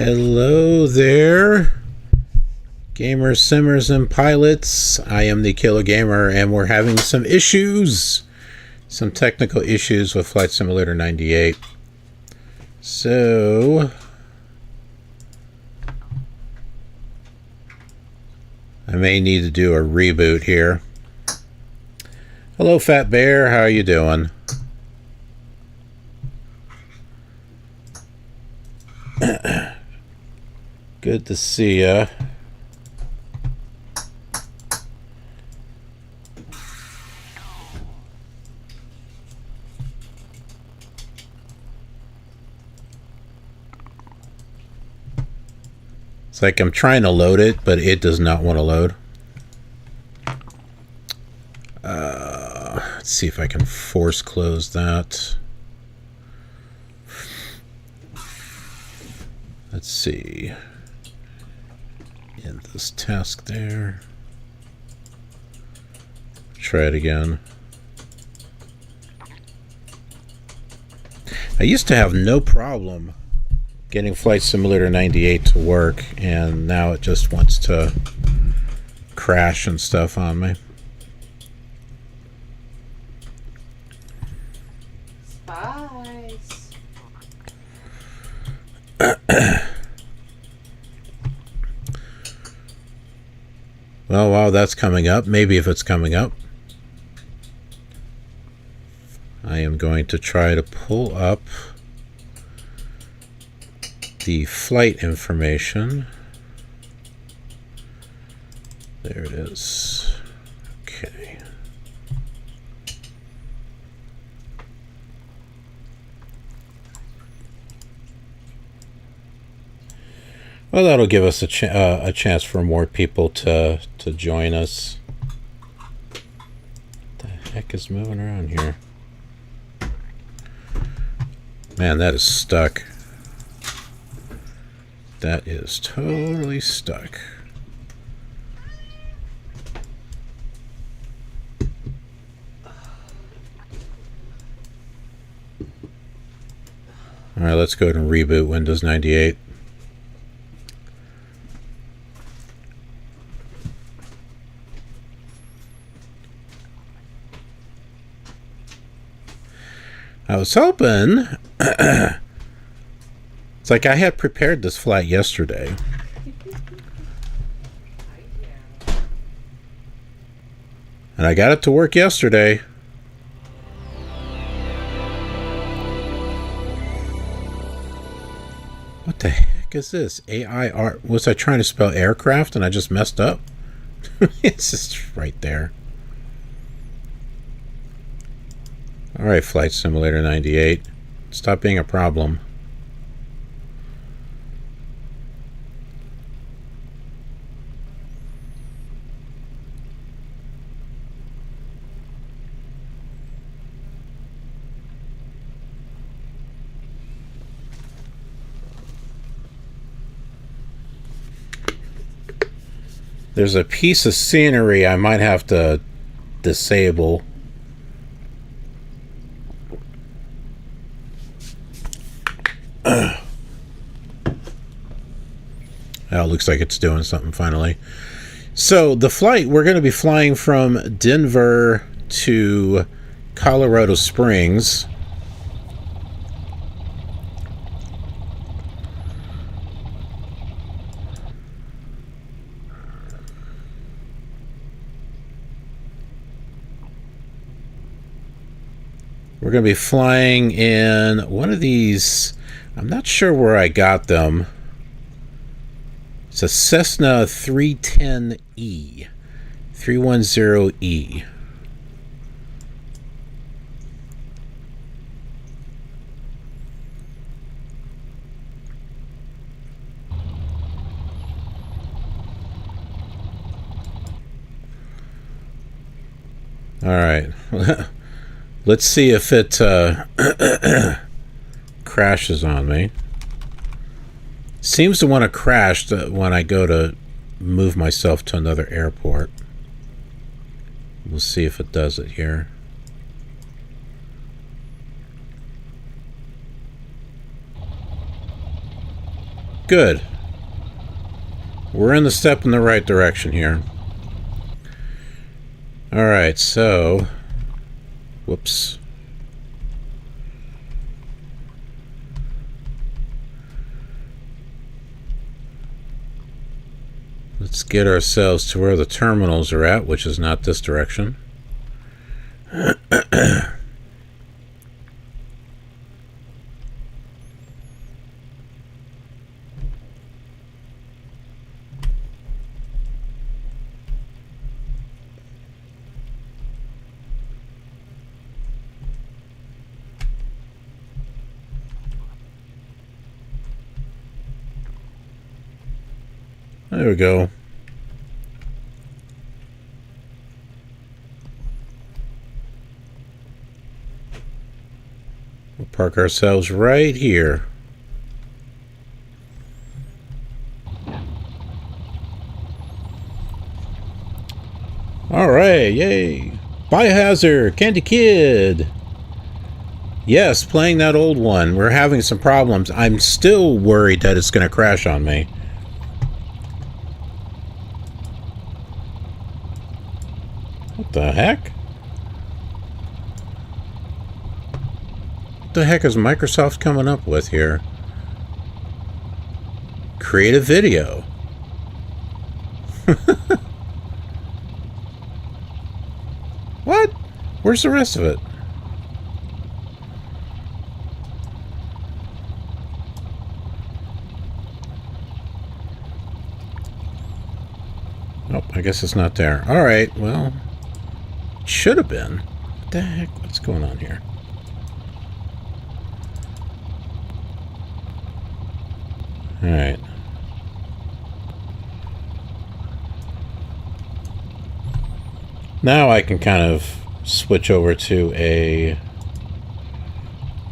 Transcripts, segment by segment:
Hello there, gamers, simmers, and pilots. I am the Killer Gamer, and we're having some issues, some technical issues with Flight Simulator 98. So I may need to do a reboot here. Hello, Fat Bear. How are you doing? Good to see ya. It's like I'm trying to load it, but it does not want to load. Let's see if I can force close that. Let's see. End this task there. Try it again. I used to have no problem getting Flight Simulator 98 to work, and now it just wants to crash and stuff on me. Spice. Well, while that's coming up, maybe if it's coming up, I am going to try to pull up the flight information. There it is. Okay. Well, that'll give us a chance for more people to join us. What the heck is moving around here? Man, that is stuck. That is totally stuck. All right, let's go ahead and reboot Windows 98. I was hoping, it's like I had prepared this flight yesterday. And I got it to work yesterday. What the heck is this? AIR, was I trying to spell aircraft and I just messed up? It's just right there. Alright, Flight Simulator 98. Stop being a problem. There's a piece of scenery I might have to disable. Oh, looks like it's doing something finally. So the flight, we're going to be flying from Denver to Colorado Springs. We're going to be flying in one of these. I'm not sure where I got them. It's a Cessna 310E. 310E. All right. Let's see if it crashes on me. Seems to want to crash when I go to move myself to another airport. We'll see if it does it here. Good. We're in the step in the right direction here. Alright, so... Whoops. Let's get ourselves to where the terminals are at, which is not this direction. There we go. We'll park ourselves right here. Alright, yay! Biohazard, Candy Kid! Yes, playing that old one. We're having some problems. I'm still worried that it's going to crash on me. What the heck? What the heck is Microsoft coming up with here? Create a video. What? Where's the rest of it? Oh, I guess it's not there. Alright, well... Should have been. What the heck? What's going on here? Alright. Now I can kind of switch over to a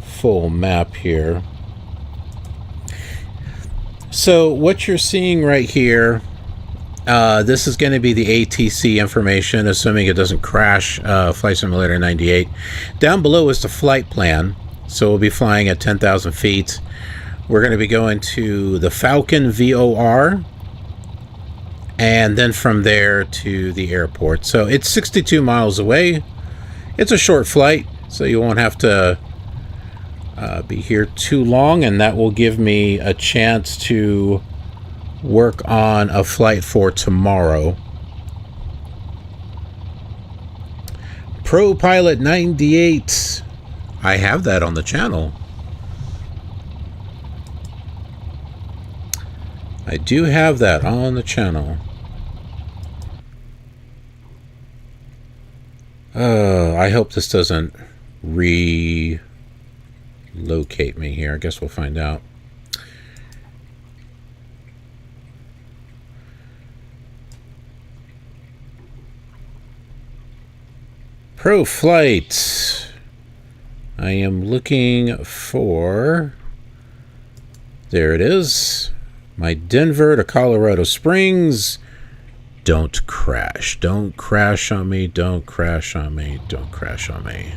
full map here. So what you're seeing right here, this is going to be the ATC information, assuming it doesn't crash Flight Simulator 98. Down below is the flight plan. So we'll be flying at 10,000 feet. We're going to be going to the Falcon VOR. And then from there to the airport. So it's 62 miles away. It's a short flight, so you won't have to be here too long. And that will give me a chance to work on a flight for tomorrow. ProPilot 98. I have that on the channel. I do have that on the channel. I hope this doesn't relocate me here. I guess we'll find out. ProFlight. I am looking for... There it is. My Denver to Colorado Springs. Don't crash. Don't crash on me. Don't crash on me. Don't crash on me.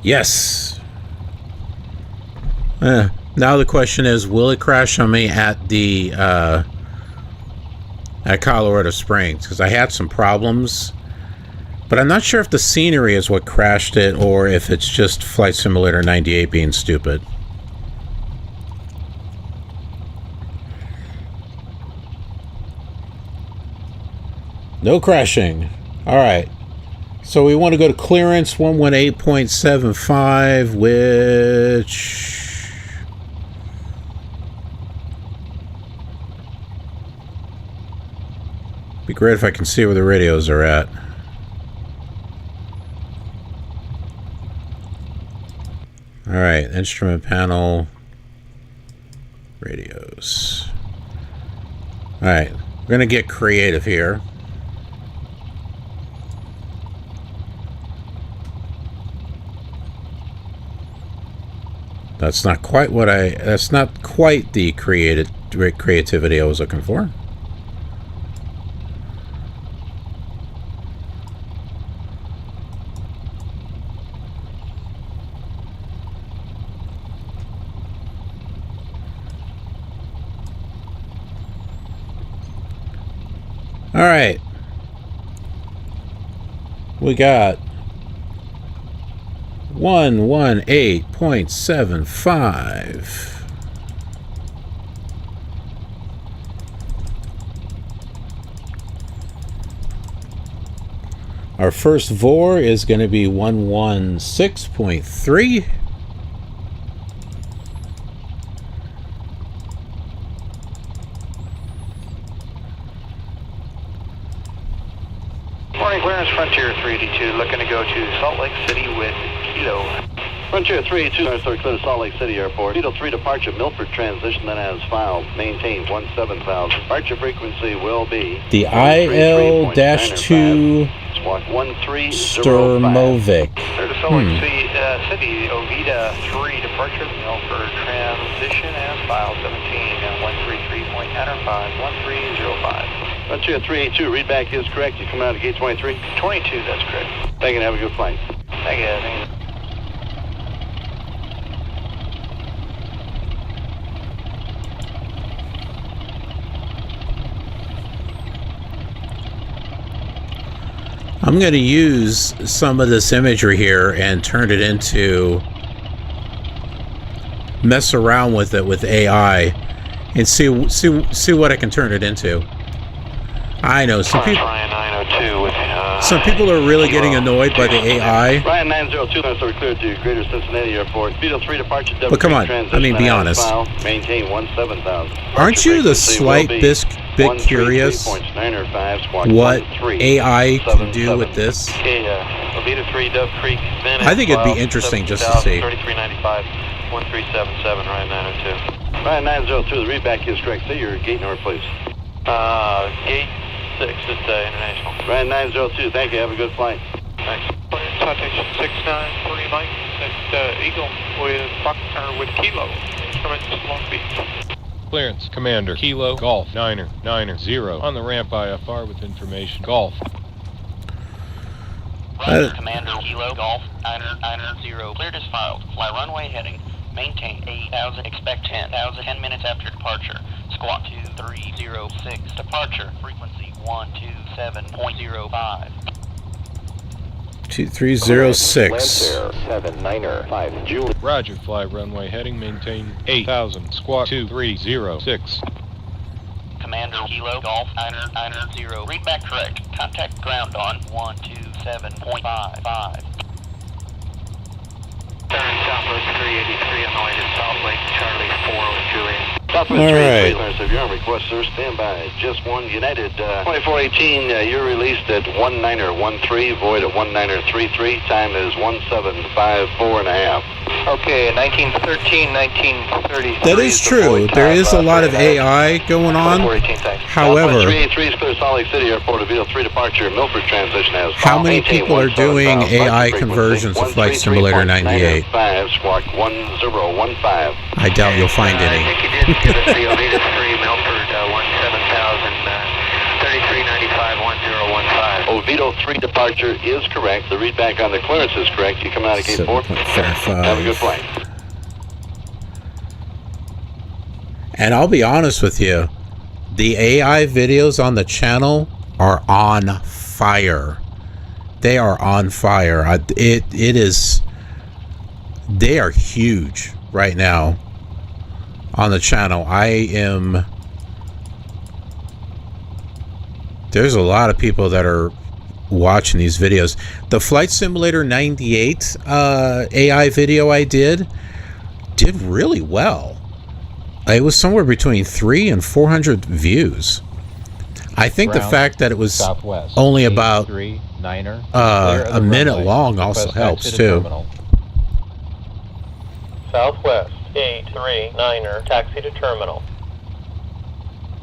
Yes. Now the question is, will it crash on me at the at Colorado Springs? Because I had some problems, but I'm not sure if the scenery is what crashed it or if it's just Flight Simulator 98 being stupid. No crashing. All right. So we want to go to clearance 118.75, which... be great if I can see where the radios are at. All right, instrument panel, radios. All right, we're going to get creative here. That's not quite what that's not quite the creativity I was looking for. All right. We got 118.75. Our first VOR is going to be 116.3. Morning, clearance, Frontier 382, looking to go to Salt Lake City with Kilo. Frontier 382, clear to Salt Lake City Airport. Kilo 3 departure, Milford transition, then as filed. Maintain 17,000. Departure frequency will be the IL-2 Sturmovic. Clear to Salt Lake City, Ovida 3 departure, Milford transition, as filed. 17 and 133.95, 1305. Frontier 382, readback is correct. You come out of gate 23? 22, that's correct. Thank you, have a good flight. Thank you. I'm going to use some of this imagery here and turn it into, mess around with it with AI and see what I can turn it into. I know some people are really getting annoyed by the AI. Ryan 902, so we're cleared to Greater Cincinnati Airport. Speedo 3 departure. But come on, I mean, be honest. Maintain 17,000. Aren't you the slight bit curious what AI can do with this? I think it'd be interesting just to see. 3395, 1377, Ryan 902. Ryan 902, the readback is correct. Say your gate number, please. Gate 6 at International. Ryan 902, thank you. Have a good flight. Thanks. Citation 693 Mike at Eagle with Kilo. Instruments Long Beach. Clearance, Commander, Kilo, Golf, Niner, 0. On the ramp IFR with information, Golf. Commander, Kilo, Golf, Niner, 0. Cleared as filed. Fly runway heading. Maintain 8,000. Expect 10,000. 10 minutes after departure. Squawk 2306. Departure. Frequency 127.05. 2306. 795 Julie. Roger, fly runway heading, maintain 8,000. Squawk 2306. Commander, Kilo, Golf, Niner, 0. Read back correct. Contact ground on 127.55. Southwest 383 on the way to Salt Lake, Charlie 4 with Juliet. All Southwest right. 383, if you're on request, sir, stand by. Just one United 2418, you're released at 1913, void at 1933. Time is 1754 and a half. Okay, 1913, 1933. That is true. There is a lot of AI going on. However, 383 is clear to Salt Lake City Airport, Avila 3 departure, Milford transition has. how many people are doing AI conversions of Flight Simulator 98? 5, squawk 1015. I doubt you'll find any. I think you did give us the Ovida 3 Milford 17,000, 3395 1015. Oviedo 3 departure is correct. The readback on the clearance is correct. You come out of gate 4. 7.55. Have a good flight. And I'll be honest with you, the AI videos on the channel are on fire. They are on fire. They are huge right now on the channel. There's a lot of people that are watching these videos. The Flight Simulator 98 AI video I did really well. It was somewhere between 300 and 400 views. I think the fact that it was Southwest, only about 839er, a minute long also helps too. Terminal. Southwest 839er, taxi to terminal.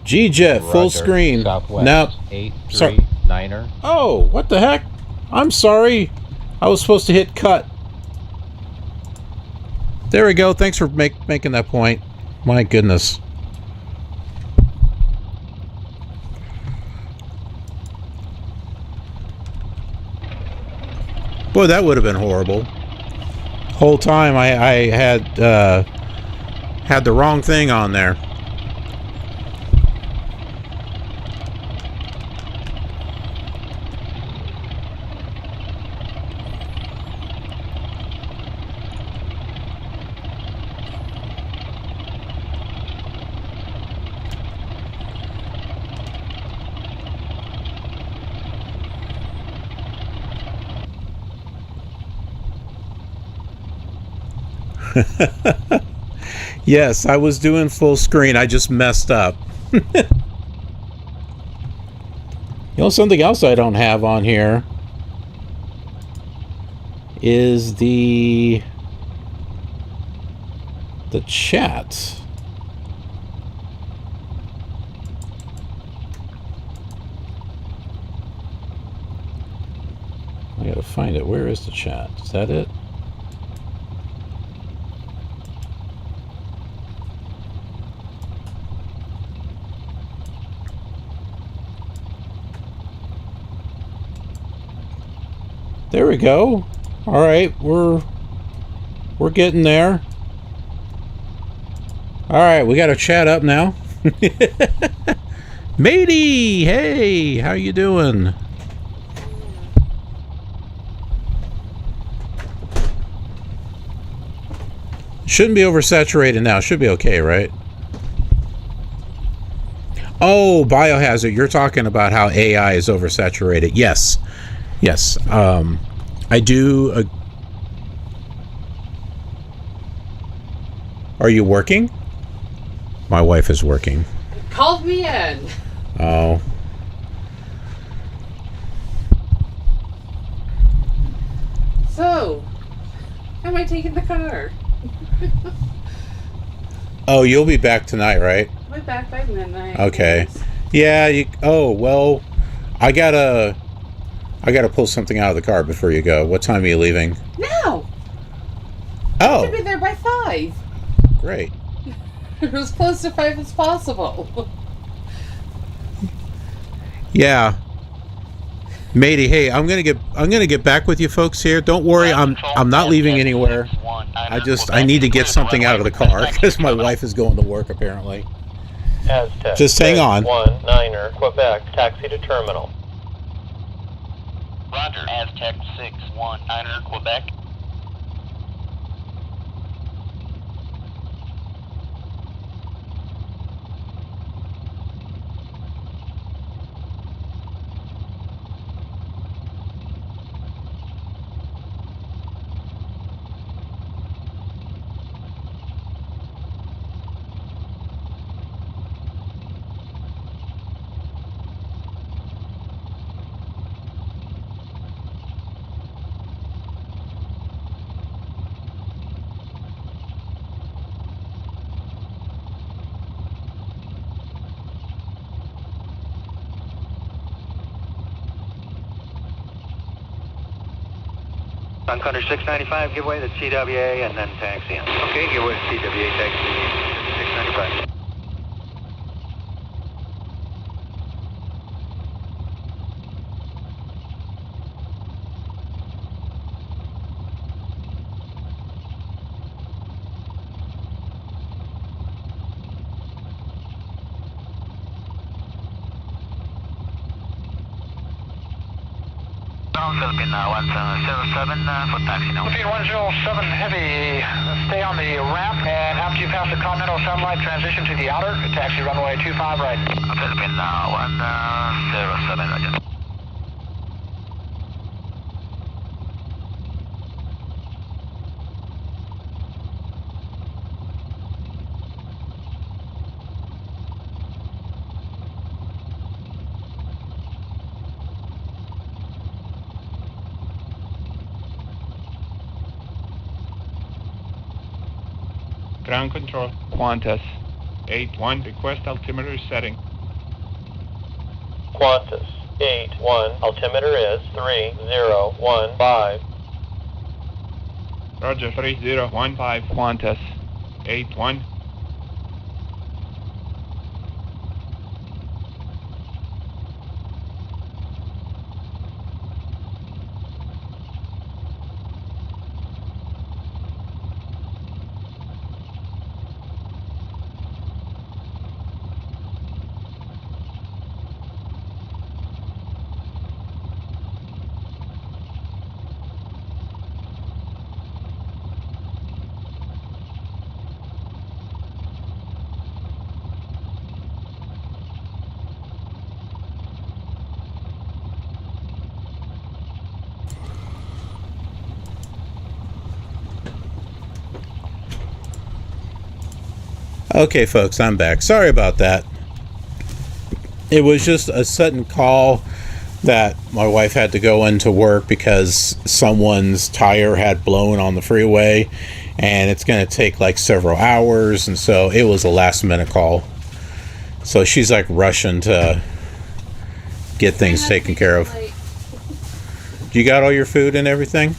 G-Jet, full Roger. screen. Southwest, Now, 839er. oh, what the heck? I'm sorry. I was supposed to hit cut. There we go. Thanks for making that point. My goodness. Boy, that would have been horrible. Whole time I had the wrong thing on there. Yes, I was doing full screen. I just messed up. You know, something else I don't have on here is the chat. I gotta find it. Where is the chat? Is that it? There we go. All right, we're getting there. All right, we got a chat up now. Matey, hey, how you doing? Shouldn't be oversaturated now. Should be okay, right? Oh, biohazard. You're talking about how AI is oversaturated. Yes. Yes. I do. Are you working? My wife is working. Called me in. Oh. So, how am I taking the car? Oh, you'll be back tonight, right? I'll be back by midnight. Okay. Yeah, you. Oh, well, I gotta pull something out of the car before you go. What time are you leaving? No. Oh. I have to be there by 5. Great. As close to 5 as possible. Yeah. Matey, hey, I'm gonna get back with you folks here. Don't worry, I'm not leaving anywhere. I need to get something out of the car because my wife is going to work apparently. Aztec. Just hang on. 619er, Quebec, taxi to terminal. Roger, Aztec 619er, Quebec. On Thunder 695, give way to CWA and then taxi in. Okay, give way to CWA, taxi 695. Philippine 177 for taxi now. Philippine 107 Heavy, stay on the ramp, and after you pass the Continental Satellite, transition to the outer, taxi runway 25 right. Philippine 107, roger. Ground control, Qantas, 8-1, request altimeter setting. Qantas, 8-1, altimeter is 3015. Roger, 3015, Qantas, 8-1. Okay, folks, I'm back. Sorry about that. It was just a sudden call that my wife had to go into work because someone's tire had blown on the freeway, and it's going to take like several hours, and so it was a last minute call. So she's like rushing to get things taken care of. You got all your food and everything?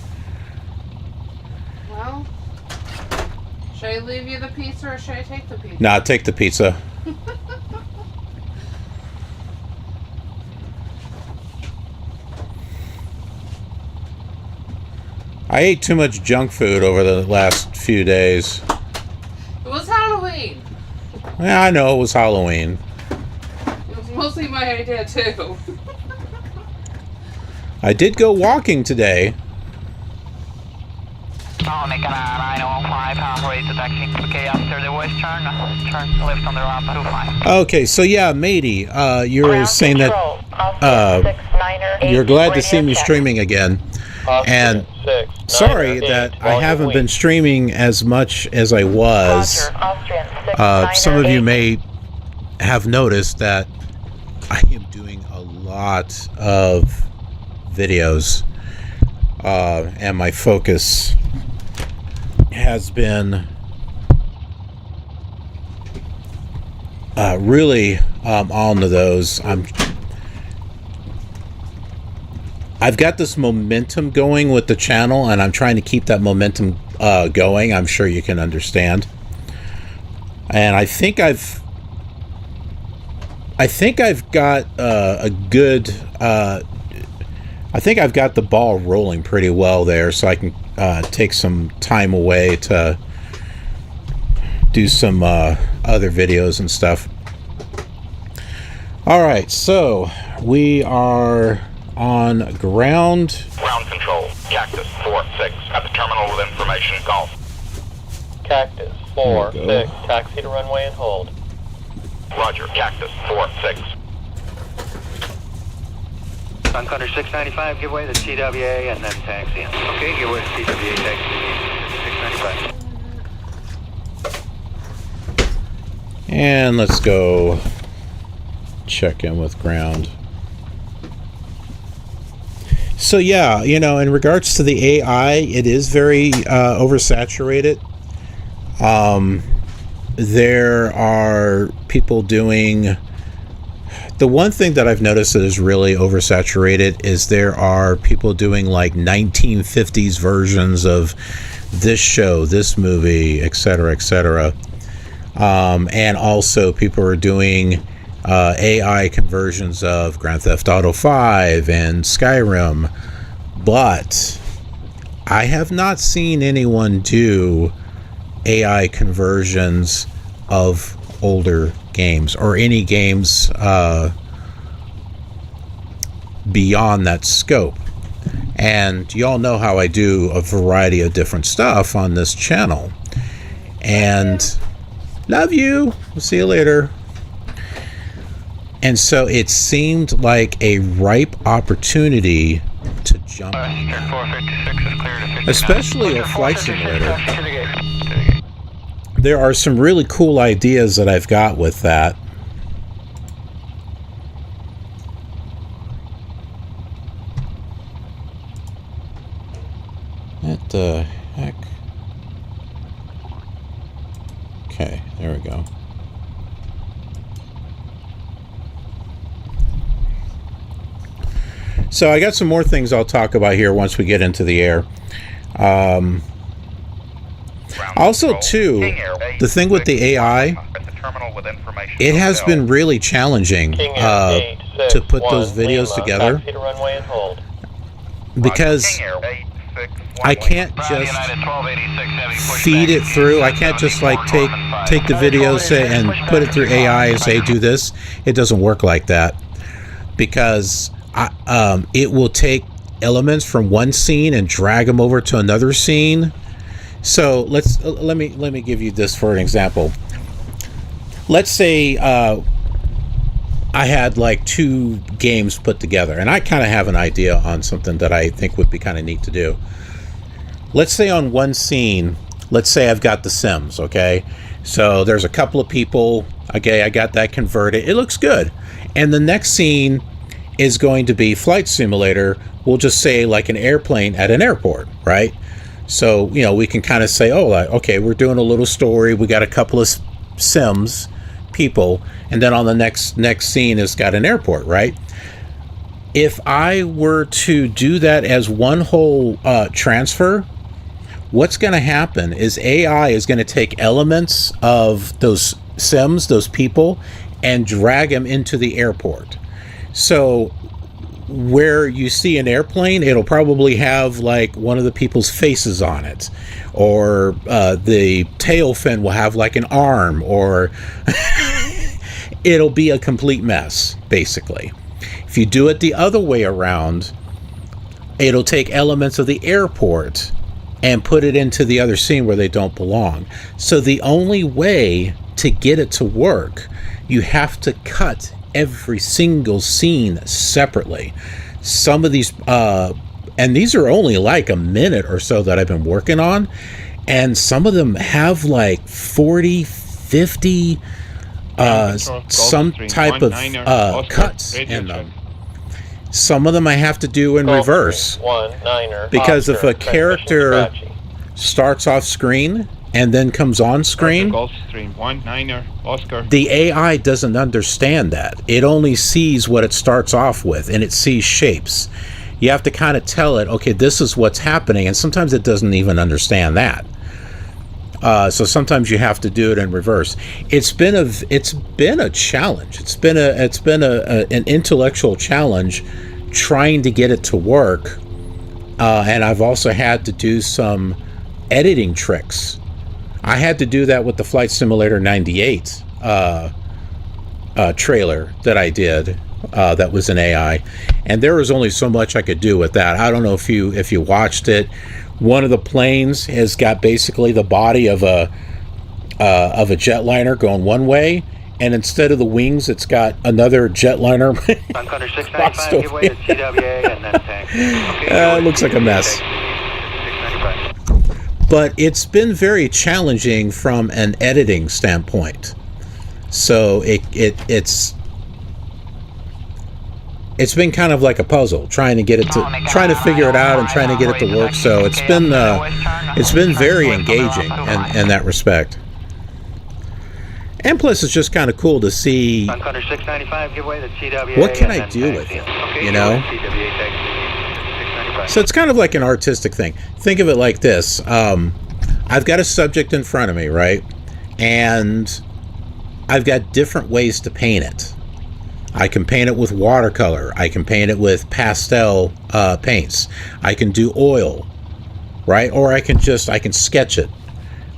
Well, should I leave you the pizza or should I take the pizza? Nah, take the pizza. I ate too much junk food over the last few days. It was Halloween. Yeah, I know it was Halloween. It was mostly my idea too. I did go walking today. Nick 905, halfway to taxi. Okay, after the west turn left on the ramp 25. Okay, so yeah, matey, you're saying that you're glad to see me streaming again. And sorry that I haven't been streaming as much as I was. Some of you may have noticed that I am doing a lot of videos, and my focus has been really on to those. I've got this momentum going with the channel, and I'm trying to keep that momentum going. I'm sure you can understand. And I think I've got a good. I think I've got the ball rolling pretty well there, so I can take some time away to do some other videos and stuff. All right, so we are on ground. Ground control, Cactus 4-6 at the terminal with information. Golf. Cactus 4-6, taxi to runway and hold. Roger, Cactus 4-6. Sun Thunder 695, give way to TWA and then taxi in. Okay, give way to TWA, taxi 695. And let's go check in with ground. So yeah, you know, in regards to the AI, it is very oversaturated. There are people doing... The one thing that I've noticed that is really oversaturated is there are people doing like 1950s versions of this show, this movie, etc., etc. And also people are doing AI conversions of Grand Theft Auto 5 and Skyrim, but I have not seen anyone do AI conversions of older games or any games beyond that scope. And y'all know how I do a variety of different stuff on this channel. And love you. We'll see you later. And so it seemed like a ripe opportunity to jump on that. Especially a flight simulator. There are some really cool ideas that I've got with that. What the heck? Okay, there we go. So I got some more things I'll talk about here once we get into the air. Also, too, the thing with the AI, it has been really challenging to put those videos together, because I can't just feed it through. I can't just like take the video and put it through AI and say do this. It doesn't work like that, because it will take elements from one scene and drag them over to another scene. So let me give you this for an example. Let's say I had like two games put together, and I kind of have an idea on something that I think would be kind of neat to do. Let's say on one scene, let's say I've got The Sims, okay? So there's a couple of people. Okay, I got that converted. It looks good. And the next scene is going to be flight simulator. We'll just say like an airplane at an airport, right? So, you know, we can kind of say, oh, like, okay, we're doing a little story. We got a couple of sims, people, and then on the next scene it's got an airport, right? If I were to do that as one whole transfer, what's going to happen is AI is going to take elements of those sims, those people, and drag them into the airport. So where you see an airplane, it'll probably have like one of the people's faces on it, or the tail fin will have like an arm, or it'll be a complete mess, basically. If you do it the other way around, it'll take elements of the airport and put it into the other scene where they don't belong. So the only way to get it to work, you have to cut every single scene separately. Some of these, and these are only like a minute or so that I've been working on, and some of them have like 40, 50, some type of cuts in them. Some of them I have to do in reverse, because if a character starts off screen and then comes on screen, the AI doesn't understand that. It only sees what it starts off with, and it sees shapes. You have to kind of tell it, okay, this is what's happening, and sometimes it doesn't even understand that. So sometimes you have to do it in reverse. It's been a challenge. It's been an intellectual challenge trying to get it to work, and I've also had to do some editing tricks. I had to do that with the Flight Simulator 98 trailer that I did. That was an AI, and there was only so much I could do with that. I don't know if you watched it. One of the planes has got basically the body of a jetliner going one way, and instead of the wings, it's got another jetliner. It looks like a mess. But it's been very challenging from an editing standpoint. So it's been kind of like a puzzle, trying to figure it out and trying to get it to work. So it's been very engaging in that respect. And plus, it's just kind of cool to see what can I do with it, you know? So it's kind of like an artistic thing. Think of it like this. I've got a subject in front of me, right? And I've got different ways to paint it. I can paint it with watercolor. I can paint it with pastel paints. I can do oil, right? Or I can sketch it,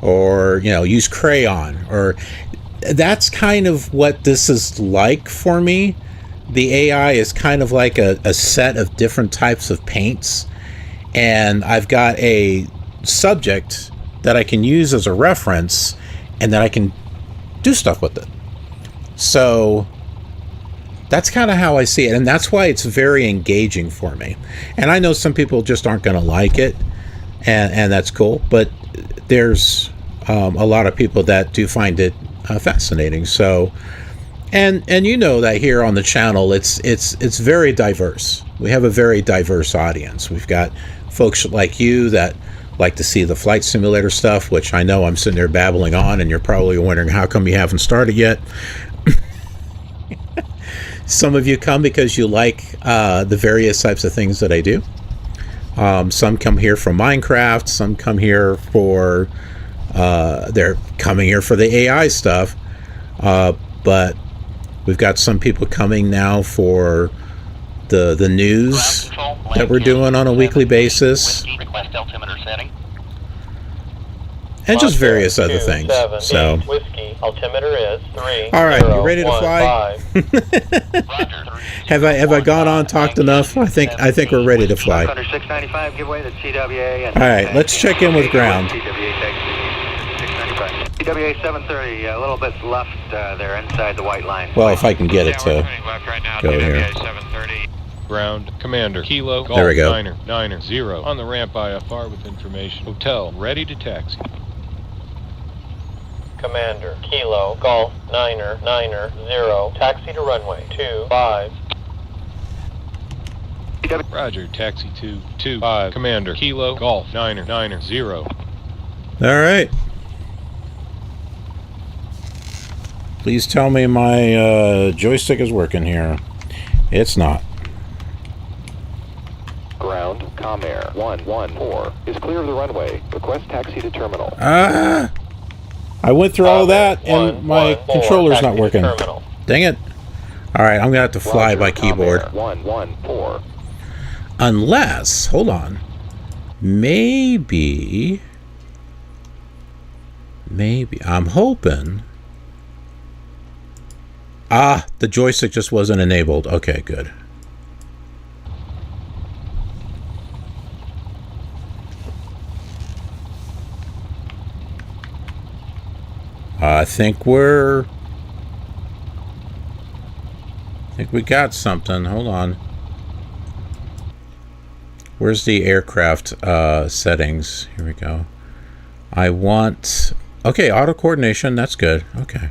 or, you know, use crayon. Or that's kind of what this is like for me. The AI is kind of like a set of different types of paints, and I've got a subject that I can use as a reference, and then I can do stuff with it. So that's kind of how I see it, and that's why it's very engaging for me. And I know some people just aren't going to like it, and that's cool, but there's a lot of people that do find it fascinating. So, and you know that here on the channel, it's very diverse. We have a very diverse audience. We've got folks like you that like to see the flight simulator stuff, which I know I'm sitting there babbling on, and you're probably wondering how come you haven't started yet. Some of you come because you like the various types of things that I do. Some come here for Minecraft. Some come here for they're coming here for the AI stuff. But we've got some people coming now for the news that we're doing on a weekly basis, and just various other things. So, altimeter is 3. all right, you ready to fly? Have I gone on, talked enough? I think we're ready to fly. All right, let's check in with ground. TWA 730, a little bit left there inside the white line. Well, if I can get it to go here. Ground, Commander, Kilo, Golf, There we go. Niner, 0. On the ramp IFR with information. Hotel, ready to taxi. Commander, Kilo, Golf, Niner, 0, taxi to runway 25. Roger, taxi 225. Commander, Kilo, Golf, 0. All right. Please tell me my joystick is working here. It's not. Ground, Comair 114 is clear of the runway. Request taxi to terminal. I went through all that and my controller's not working. Dang it. Alright, I'm gonna have to fly Roger, by keyboard. Comair 114. Unless, hold on. Maybe, I'm hoping. Ah, the joystick just wasn't enabled. Okay, good. I think we got something. Hold on. Where's the aircraft settings? Here we go. I want... Okay, auto coordination. That's good. Okay.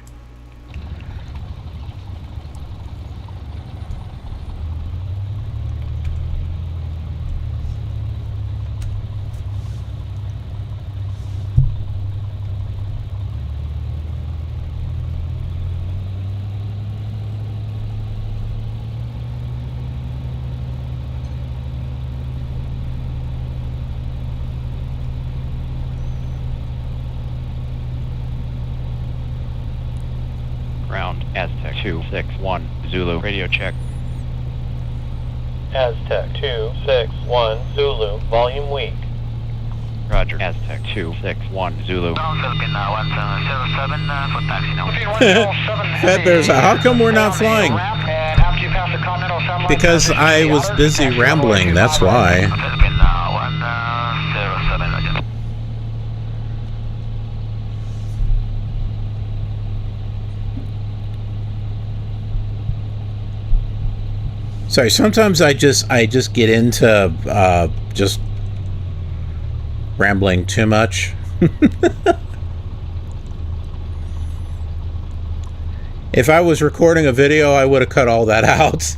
Ground, Aztec 261, Zulu, radio check. Aztec 261, Zulu, volume weak. Roger, Aztec 261, Zulu. Fed Bears, how come we're not flying? Because I was busy rambling, that's why. Sorry, sometimes I just get into just rambling too much. If I was recording a video, I would have cut all that out.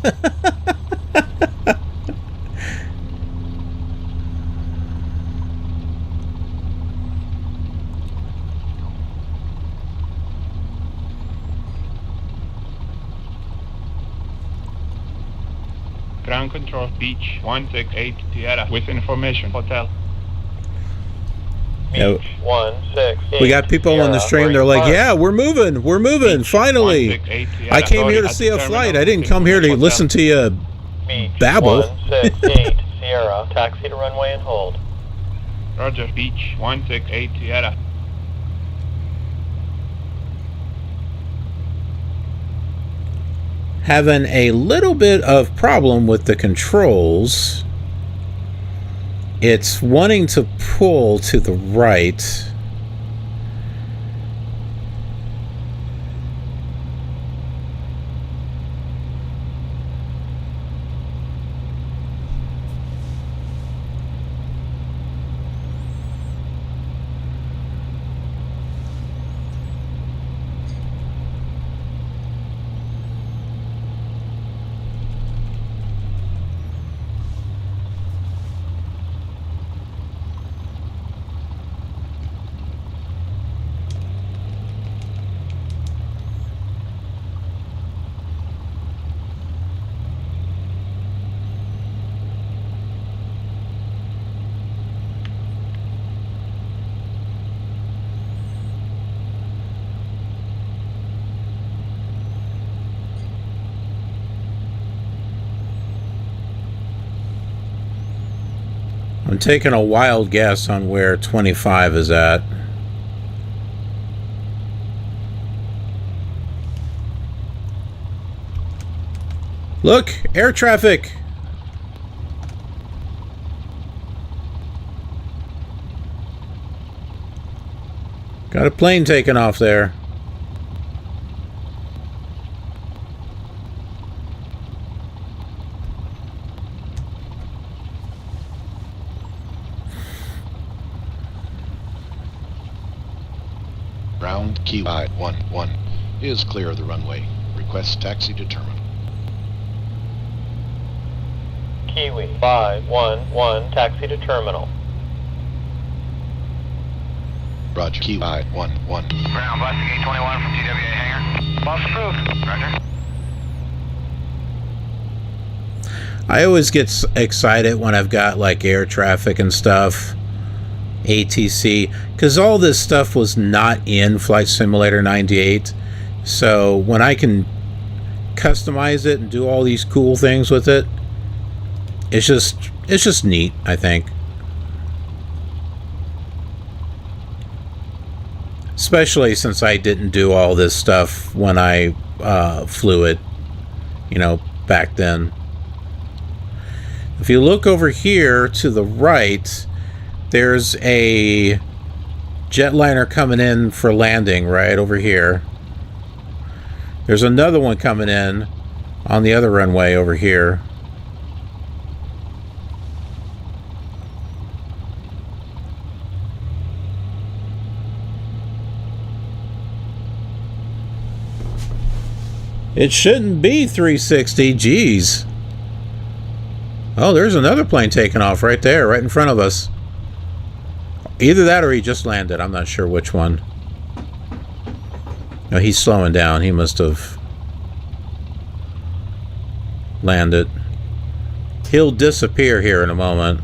Ground control, beach 168 Tierra with information, hotel. Yeah. 168. We got people on the stream. They're like, "Yeah, we're moving, finally." I came here to see a flight. I didn't come here to listen to you babble. 168 Sierra, taxi to runway and hold. Roger, beach 168 Tierra. Having a little bit of problem with the controls. It's wanting to pull to the right. I'm taking a wild guess on where 25 is at. Look, air traffic. Got a plane taking off there. Ground Kiwi 11 is clear of the runway. Request taxi to terminal. Kiwi 511, taxi to terminal. Roger. Kiwi 11. Ground, busting 821 from TWA hangar. Boss approved. Roger. I always get excited when I've got like air traffic and stuff, ATC, because all this stuff was not in Flight Simulator 98. So when I can customize it and do all these cool things with it, it's just neat, I think. Especially since I didn't do all this stuff when I flew it, you know, back then. If you look over here to the right, there's a jetliner coming in for landing right over here. There's another one coming in on the other runway over here. It shouldn't be 360, geez. Oh, there's another plane taking off right there, right in front of us. Either that or he just landed. I'm not sure which one. No, he's slowing down. He must have landed. He'll disappear here in a moment.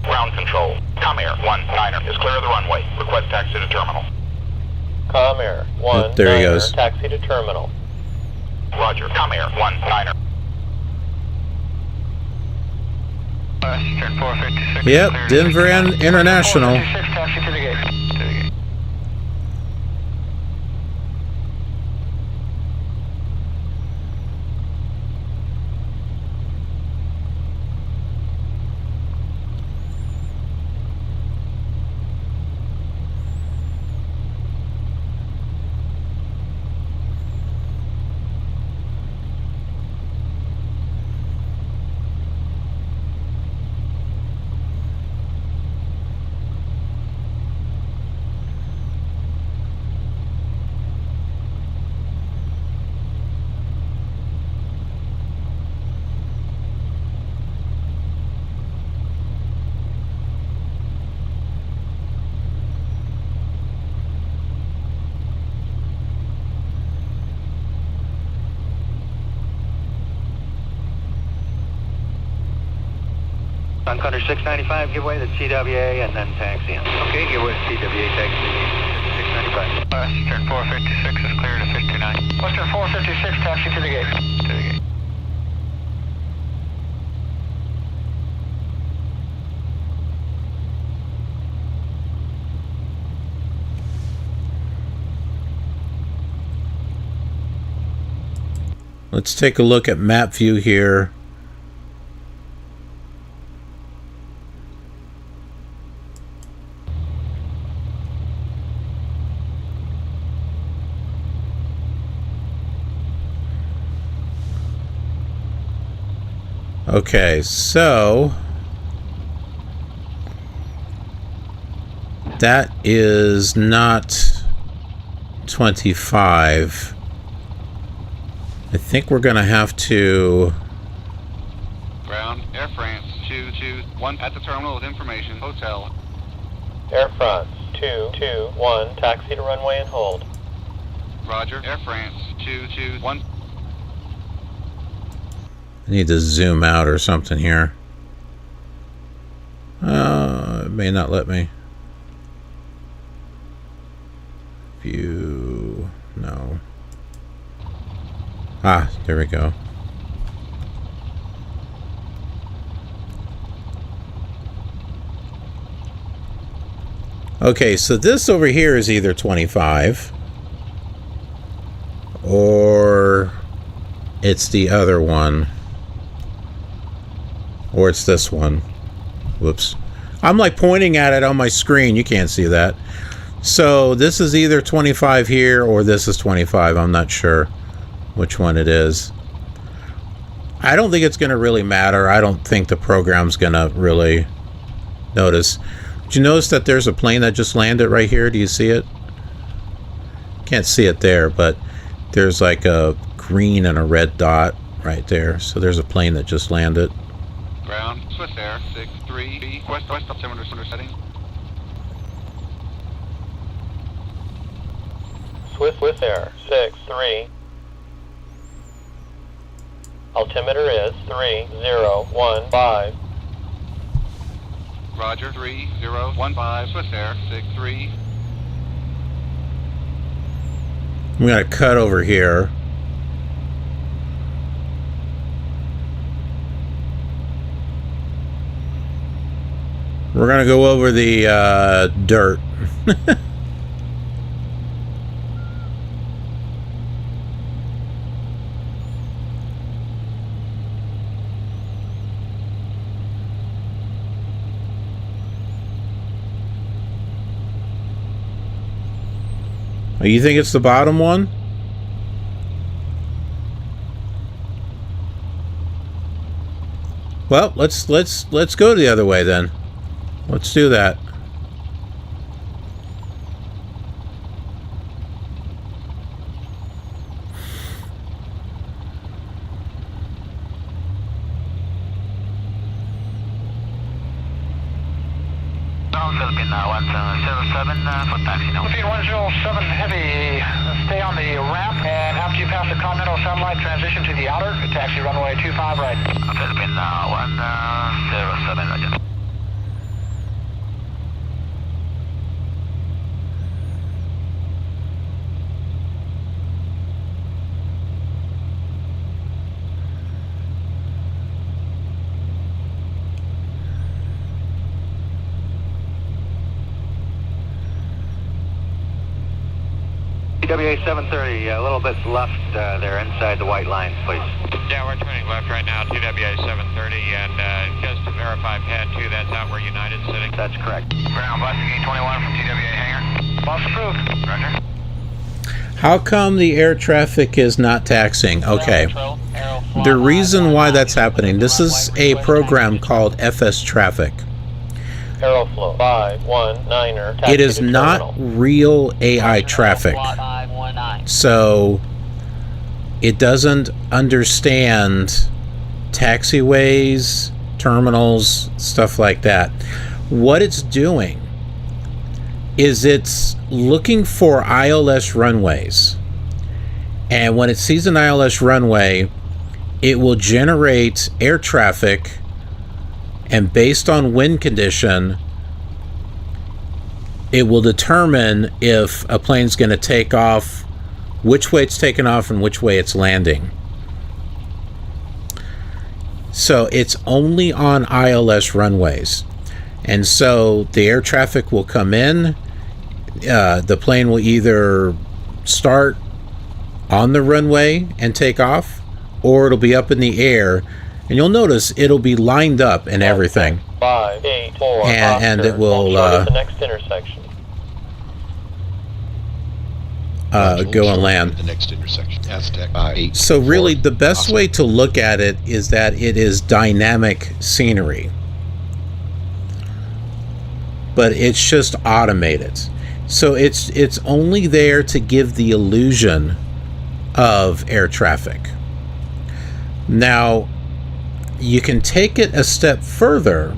Ground control. Comair 19er is clear of the runway. Request taxi to terminal. Comair 19er, there he goes. taxi to terminal. Roger. Comair 19er. Turn 456. Yep, Denver International. 456, taxi to the gate. To the gate. On Cutter 695, give way to TWA and then taxi in. Okay, give way to TWA, taxi 695. Western 456 is clear to 529. Western 456, taxi to the gate. To the gate. Let's take a look at map view here. Okay, so that is not 25. I think we're gonna have to. Ground, Air France 221 at the terminal with information. Hotel. Air France 221, taxi to runway and hold. Roger, Air France 221. I need to zoom out or something here. It may not let me. View. No. Ah, there we go. Okay, so this over here is either 25 or it's the other one. Or it's this one. Whoops. I'm like pointing at it on my screen. You can't see that. So this is either 25 here or this is 25. I'm not sure which one it is. I don't think it's going to really matter. I don't think the program's going to really notice. Did you notice that there's a plane that just landed right here? Do you see it? Can't see it there, but there's like a green and a red dot right there. So there's a plane that just landed. Ground, Swiss Air, 6-3, west altimeter setting. Swiss Air, 6-3. Altimeter is 3015. Roger, 3015, Swiss Air, 6-3. I'm going to cut over here. We're going to go over the dirt. Oh, you think it's the bottom one? Well, let's go the other way then. Let's do that. Philippine 107 for taxi now. Philippine 107 Heavy, stay on the ramp, and after you pass the Continental Satellite, transition to the outer, taxi runway 25 right. Philippine 107, roger. TWA 730, a little bit left there inside the white lines, please. Yeah, we're turning left right now, TWA 730, and just to verify pad 2, that's out where United's sitting. That's correct. Ground, busting 821 from TWA hangar. Boss approved. Roger. How come the air traffic is not taxiing? Okay. The reason why that's happening, this is a program called FS Traffic. Aeroflow 519er. It is not real AI traffic. So it doesn't understand taxiways, terminals, stuff like that. What it's doing is it's looking for ILS runways. And when it sees an ILS runway, it will generate air traffic, and based on wind condition, it will determine if a plane's going to take off, which way it's taking off and which way it's landing. So it's only on ILS runways. And so the air traffic will come in, the plane will either start on the runway and take off, or it'll be up in the air, and you'll notice it'll be lined up and everything. 584. And it will the next intersection. Go and land. The next intersection. Aztec 8. So really, the best way to look at it is that it is dynamic scenery, but it's just automated. So it's only there to give the illusion of air traffic. Now, you can take it a step further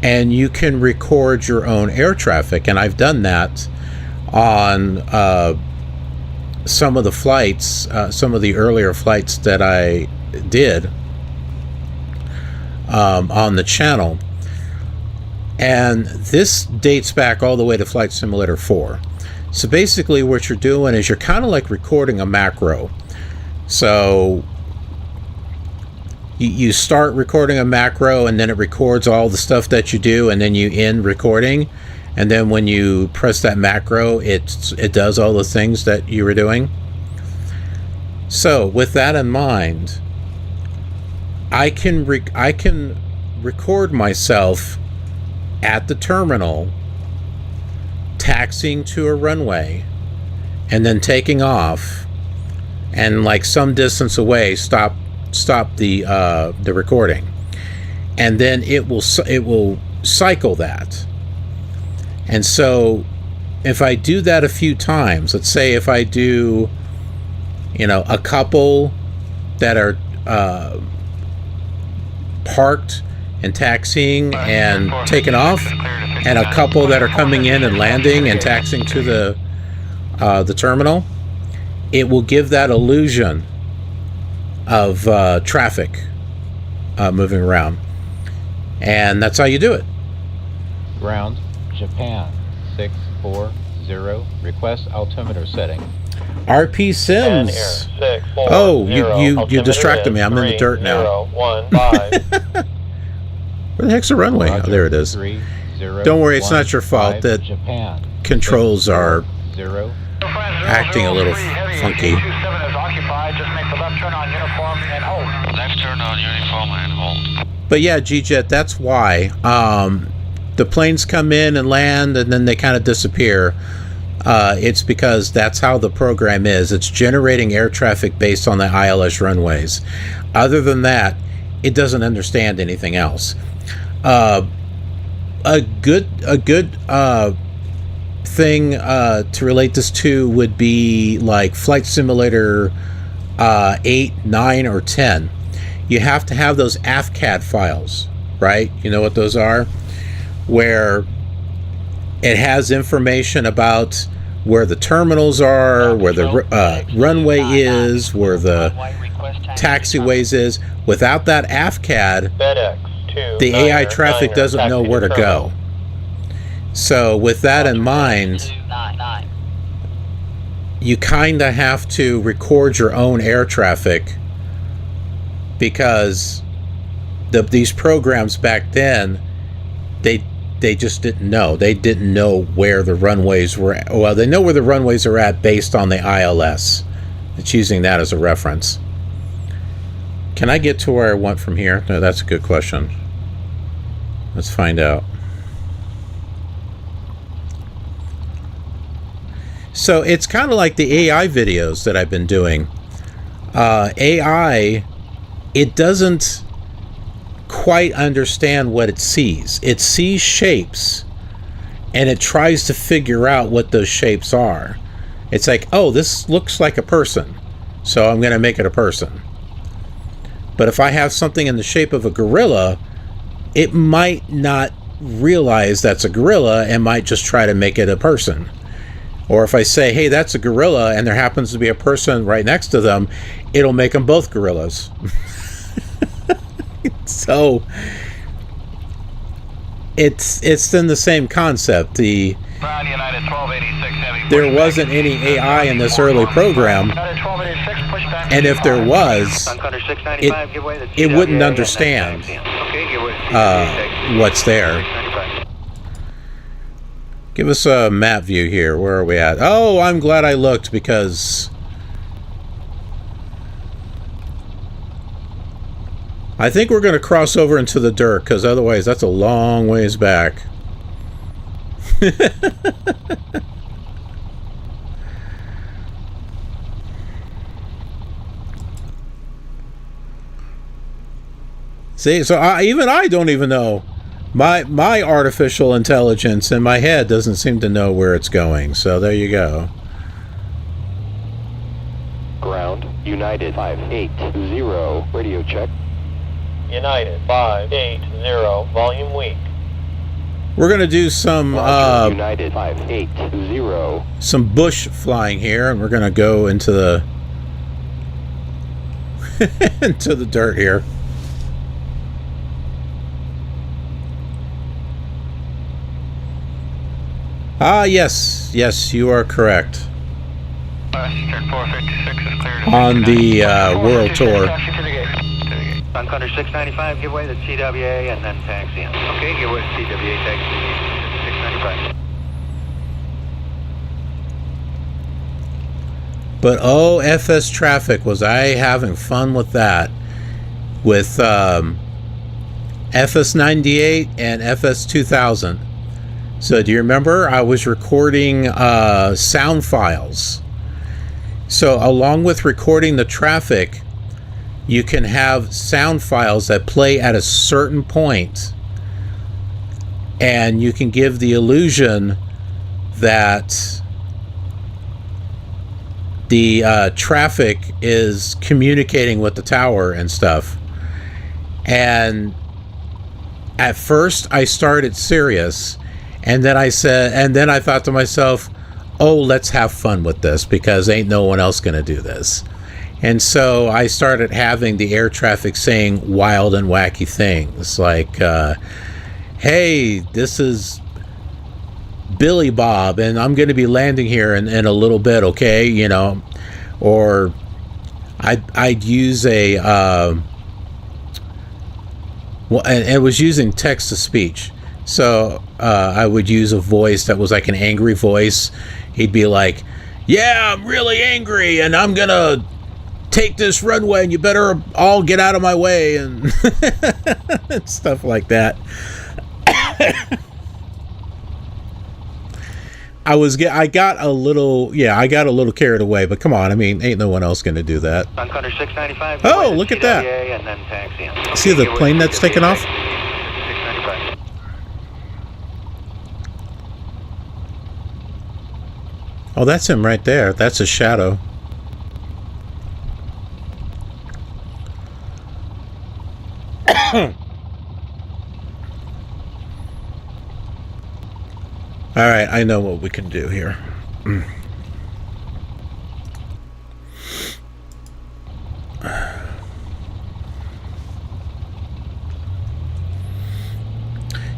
and you can record your own air traffic, and I've done that on some of the flights, some of the earlier flights that I did on the channel. And this dates back all the way to Flight Simulator 4. So basically what you're doing is you're kind of like recording a macro. So you start recording a macro, and then it records all the stuff that you do, and then you end recording, and then when you press that macro, it does all the things that you were doing. So with that in mind, I can record myself at the terminal taxiing to a runway and then taking off, and like some distance away stop the recording, and then it will cycle that. And so if I do that a few times, let's say if I do, you know, a couple that are parked and taxiing and taking off, and a couple that are coming in and landing and taxiing to the terminal, it will give that illusion of traffic moving around. And that's how you do it. Ground, Japan, 640. Request altimeter setting. RP Sims. Oh, you distracted me. I'm in the dirt now. Where the heck's the runway? Oh, there it is. Don't worry, it's not your fault that controls are acting a little funky. Left turn on uniform and hold. But yeah, G-Jet, that's why. The planes come in and land and then they kind of disappear. It's because that's how the program is. It's generating air traffic based on the ILS runways. Other than that, it doesn't understand anything else. A good thing to relate this to would be like Flight Simulator 8, 9, or 10. You have to have those AFCAD files, right? You know what those are? Where it has information about where the terminals are, where the runway is, where the taxiways is. Without that AFCAD, the AI traffic doesn't know where to go. So with that in mind, you kind of have to record your own air traffic, because these programs back then, they just didn't know. They didn't know where the runways were at. Well, they know where the runways are at based on the ILS. It's using that as a reference. Can I get to where I want from here? No, that's a good question. Let's find out. So it's kind of like the AI videos that I've been doing. AI, it doesn't quite understand what it sees. It sees shapes and it tries to figure out what those shapes are. It's like, oh, this looks like a person, so I'm going to make it a person. But if I have something in the shape of a gorilla, it might not realize that's a gorilla and might just try to make it a person. Or if I say, hey, that's a gorilla, and there happens to be a person right next to them, it'll make them both gorillas. So it's in the same concept. There wasn't any AI in this early program, and if there was, it wouldn't understand what's there. Give us a map view here. Where are we at? Oh, I'm glad I looked, because I think we're going to cross over into the dirt, because otherwise that's a long ways back. See, so even I don't even know. My artificial intelligence in my head doesn't seem to know where it's going. So there you go. Ground, United 580, radio check. United 580, volume weak. We're gonna do some United 580, some bush flying here, and we're gonna go into the into the dirt here. Ah, yes, you are correct. On the world tour. On Thunder 695, give way to TWA and then taxi in. Okay, give way to TWA, taxi 695. But oh, FS traffic, was I having fun with that. With FS98 and FS2000. So do you remember? I was recording sound files. So along with recording the traffic, you can have sound files that play at a certain point, and you can give the illusion that the traffic is communicating with the tower and stuff. And at first I started serious, and then I thought to myself, oh, let's have fun with this, because ain't no one else gonna do this. And so I started having the air traffic saying wild and wacky things like, hey, this is Billy Bob, and I'm going to be landing here in a little bit, okay? You know, or I'd use a, and it was using text-to-speech. So I would use a voice that was like an angry voice. He'd be like, yeah, I'm really angry, and I'm going to take this runway, and you better all get out of my way, and and stuff like that. I got a little carried away, but come on, I mean, ain't no one else going to do that. On Thunder 695. Oh, look at that. And then taxi in. See the plane that's taken off? 695. Oh, that's him right there. That's a shadow. All right, I know what we can do here.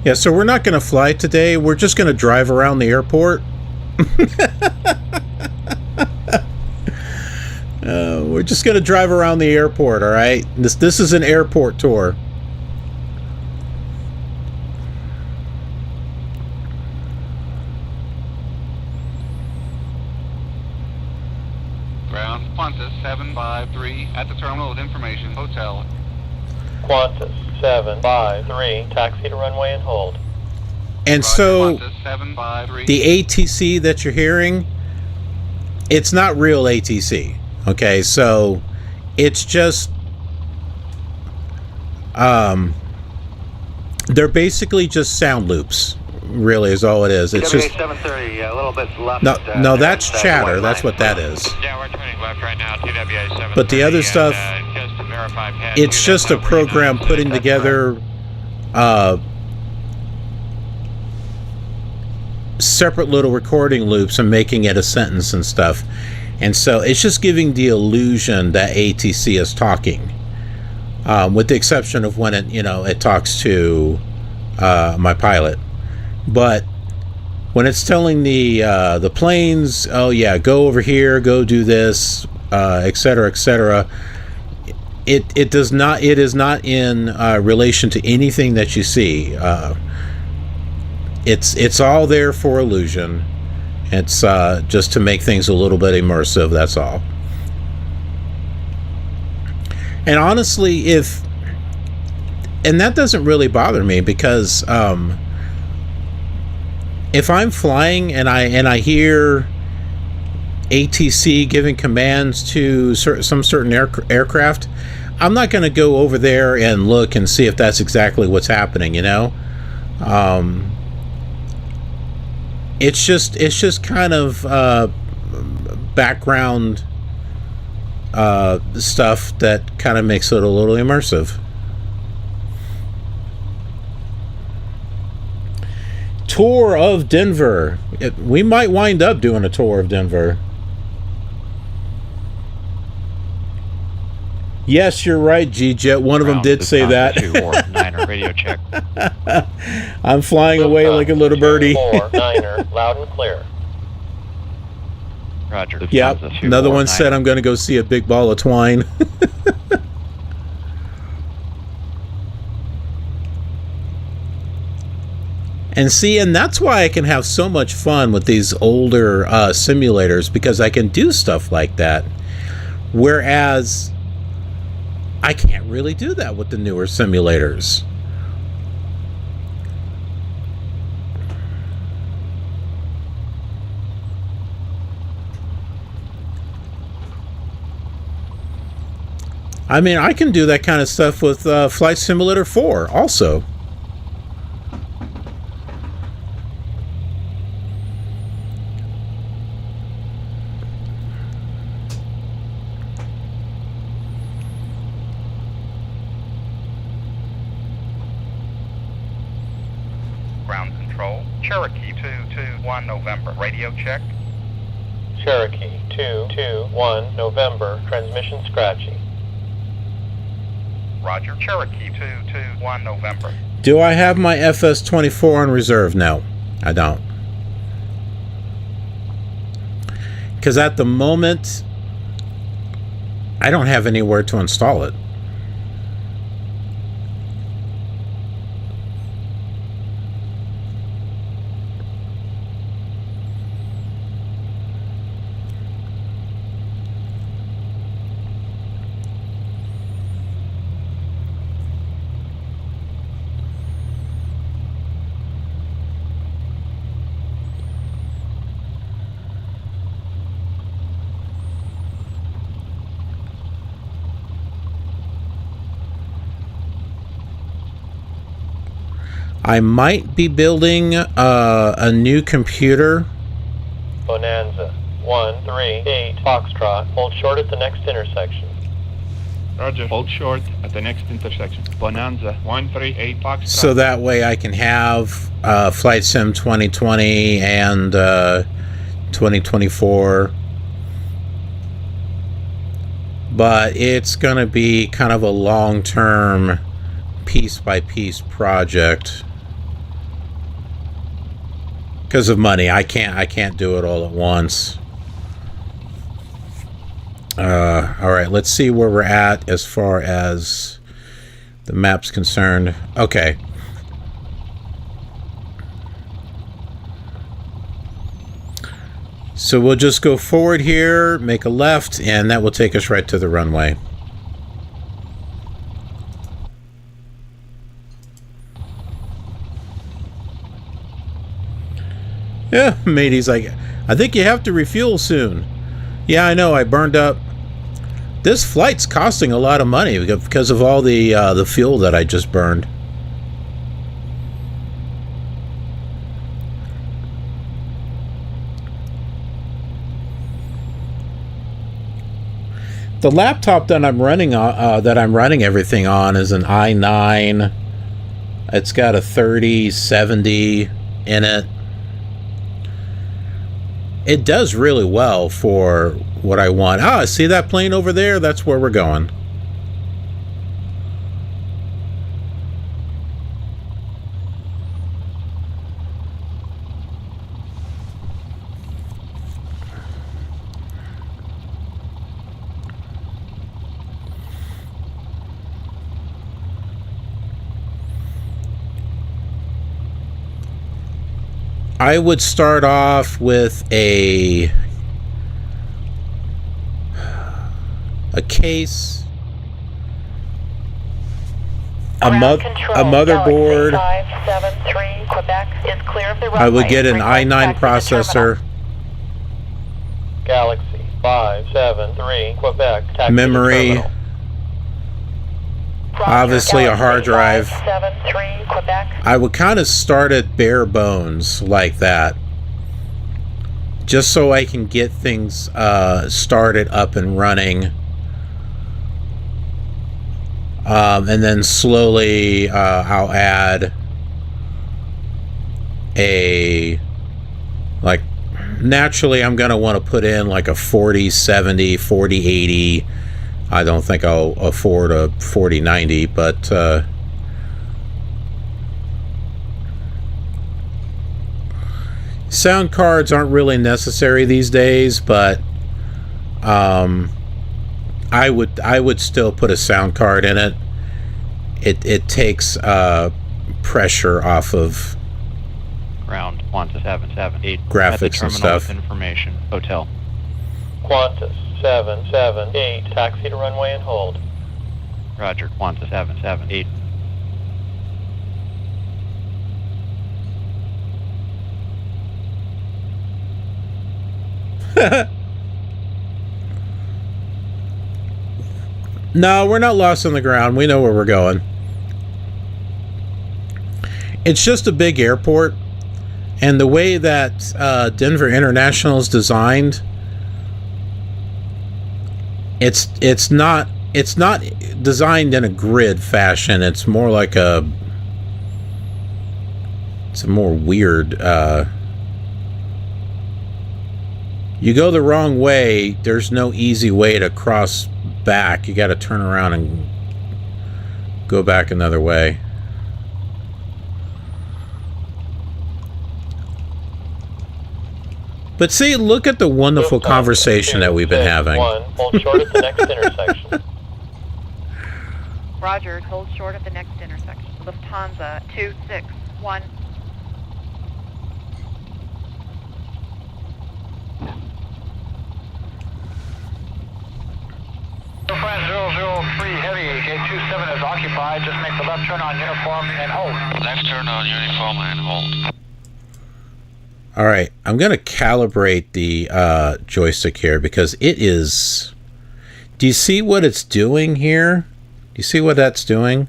Yeah, so we're not going to fly today. We're just going to drive around the airport. We're just going to drive around the airport, all right? This is an airport tour. Ground, Qantas 753 at the terminal with information, hotel. Qantas 753, taxi to runway and hold. And so the ATC that you're hearing, it's not real ATC. Okay, so it's just they're basically just sound loops, really, is all it is. It's just 730, a little bit left. No, that's chatter. That's what that is. Yeah, we're turning left right now, TWA 730. But the other stuff, just to verify pad it's just a program putting together separate little recording loops and making it a sentence and stuff. And so it's just giving the illusion that ATC is talking, with the exception of when it talks to my pilot. But when it's telling the planes, oh yeah, go over here, go do this, etc., etc., it is not in relation to anything that you see. It's all there for illusion. It's just to make things a little bit immersive, that's all. And honestly, and that doesn't really bother me, because if I'm flying and I hear ATC giving commands to some certain aircraft, I'm not going to go over there and look and see if that's exactly what's happening, you know? It's just kind of background stuff that kind of makes it a little immersive. Tour of Denver. We might wind up doing a tour of Denver. Yes, you're right, G-Jet. One of them did say that. 9er radio check. I'm flying away like a little birdie. 9er, loud and clear. Roger. Yep. Another one said I'm going to go see a big ball of twine. And see, and that's why I can have so much fun with these older simulators, because I can do stuff like that. Whereas I can't really do that with the newer simulators. I mean, I can do that kind of stuff with Flight Simulator 4 also. Ground control. Cherokee 221 November. Radio check. Cherokee 221 November. Transmission scratchy. Roger. Cherokee 221 November. Do I have my FS-24 on reserve? No, I don't. Because at the moment, I don't have anywhere to install it. I might be building a new computer. Bonanza 138 Foxtrot. Hold short at the next intersection. Roger. Hold short at the next intersection. Bonanza 138 Foxtrot. So that way I can have Flight Sim 2020 and 2024. But it's going to be kind of a long-term, piece-by-piece project. Because of money, I can't do it all at once. All right, let's see where we're at as far as the map's concerned. Okay. So we'll just go forward here, make a left, and that will take us right to the runway. Yeah, matey's like, I think you have to refuel soon. Yeah, I know, I burned up. This flight's costing a lot of money because of all the fuel that I just burned. The laptop that I'm running everything on is an i9. It's got a 3070 in it. It does really well for what I want. Ah, see that plane over there? That's where we're going. I would start off with a case, a motherboard. I would get an i9 processor. Galaxy 573 Quebec. Taxi memory. terminal. Obviously a hard drive. I would kind of start at bare bones like that, just so I can get things started up and running, and then slowly I'll add naturally I'm going to want to put in like a 4070, 4080. I don't think I'll afford a 4090, but sound cards aren't really necessary these days, but I would still put a sound card in it. It takes pressure off of Ground, Qantas 778. graphics and stuff. With information, hotel. Qantas 778, taxi to runway and hold. Roger, Qantas 778. No, we're not lost on the ground. We know where we're going. It's just a big airport, and the way that Denver International is designed, it's not designed in a grid fashion. It's more like it's a more weird. You go the wrong way, there's no easy way to cross back. You got to turn around and go back another way. But see, look at the wonderful conversation that we've been having. Hold short at the next intersection. Roger, hold short at the next intersection. Lufthansa 261. France 003 Heavy, gate 27 is occupied. Just make the left turn on uniform and hold. Left turn on uniform and hold. All right, I'm going to calibrate the joystick here because it is... Do you see what it's doing here? Do you see what that's doing?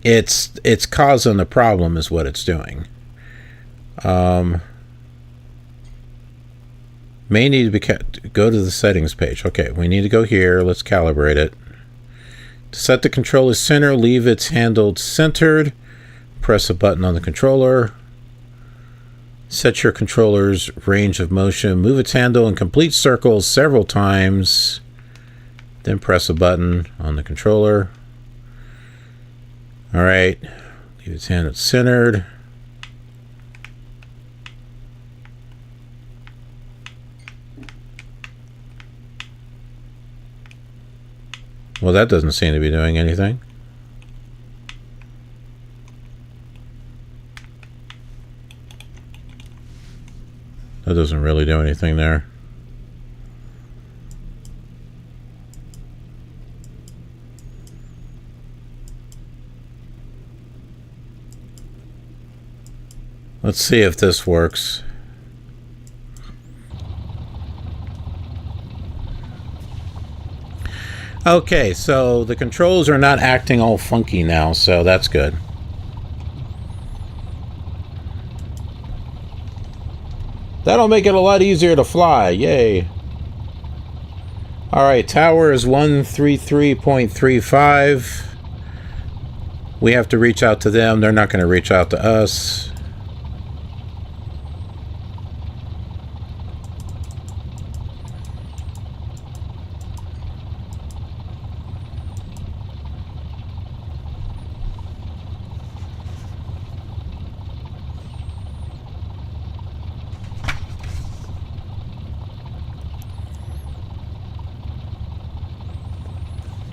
It's causing a problem is what it's doing. May need to be go to the settings page. Okay, we need to go here. Let's calibrate it. To set the controller center, leave it handled centered. Press a button on the controller. Set your controller's range of motion. Move its handle in complete circles several times. Then press a button on the controller. All right. Leave its handle centered. Well, that doesn't seem to be doing anything. That doesn't really do anything there. Let's see if this works. Okay, so the controls are not acting all funky now, so that's good. That'll make it a lot easier to fly. Yay. Alright, tower is 133.35. We have to reach out to them. They're not going to reach out to us.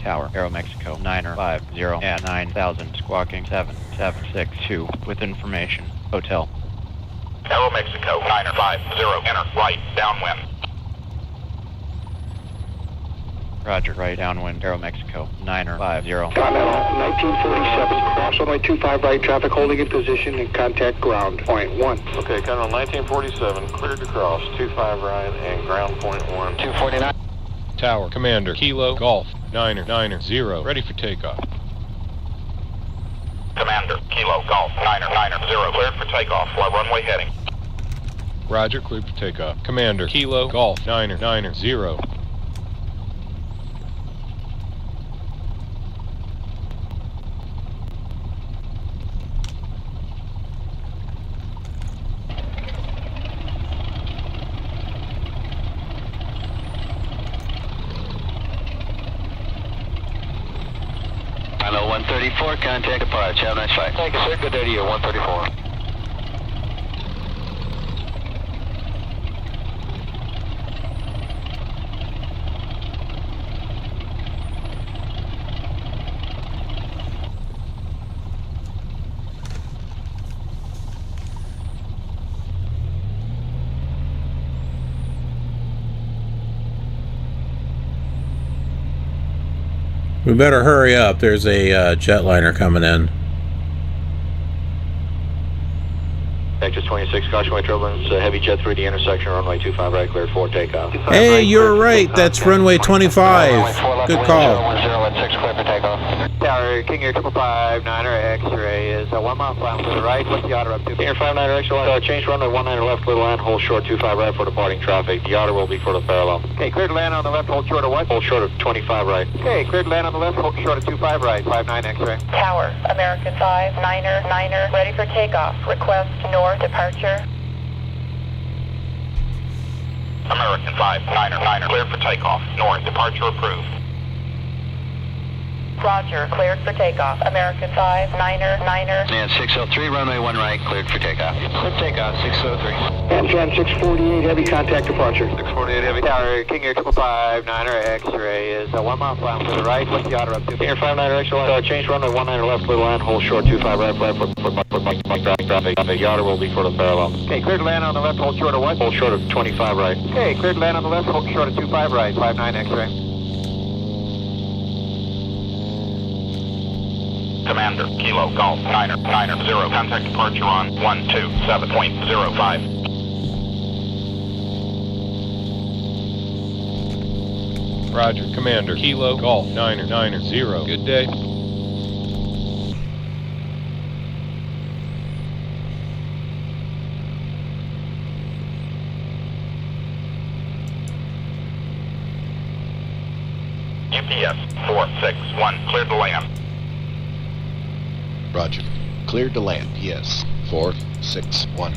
Tower, Aero Mexico, 950 at 9,000, squawking 7762, with information, hotel. Aero Mexico, 950, enter, right, downwind. Roger, right, downwind, Aero Mexico, 950. 1947, cross runway 25 right, traffic holding in position and contact ground, point 1. Okay, count on 1947, cleared to cross, 25 right and ground point 1. 249. Tower, Commander, Kilo, Golf, Niner, 0, ready for takeoff. Commander, Kilo, Golf, 0, cleared for takeoff, fly runway heading. Roger, cleared for takeoff. Commander, Kilo, Golf, 0. Final 134, contact departure, have a nice flight. Thank you, sir, good day to you, 134. We better hurry up. There's a jetliner coming in. Actors 26, caution turbulence, heavy jet 3D intersection, runway 25 right, cleared for takeoff. Hey, you're right. That's runway 25. Good call. 1016, clear for takeoff. Tower, King Air 559er X-ray is 1 mile flying to the right. What's the otter up to? King Air 59er X-ray, change runway 19 left, clear to land, hold short 25 right for departing traffic. The otter will be for the parallel. Okay, cleared to land on the left, hold short of what? Hold short of 25 right. Okay, cleared to land on the left, hold short of 25 right, 59 X-ray. Tower, American 5, ready for takeoff. Request north departure. American 5, cleared for takeoff. North, departure approved. Roger, cleared for takeoff. American 5, And 603, runway 1 right, cleared for takeoff. Clear takeoff, 603. Amtrak 648, heavy contact departure. 648 heavy. Tower, King Air 559er X-ray is 1 mile flying to the right. What's the otter up to? King Air 59er X-ray, change runway 19 left, clear to land, hold short 25 right, flat for traffic. The otter will be for the parallel. Okay, cleared to land on the left, hold short of what? Hold short of 25 right. Okay, cleared to land on the left, hold short of 25 right, 59 X-ray. Commander, Kilo, Golf, 9er, 0, contact departure on 127.05. Roger, Commander, Kilo, Golf, 9er, 0. Good day. UPS 461, cleared to land. Roger. Cleared to land, yes. 461.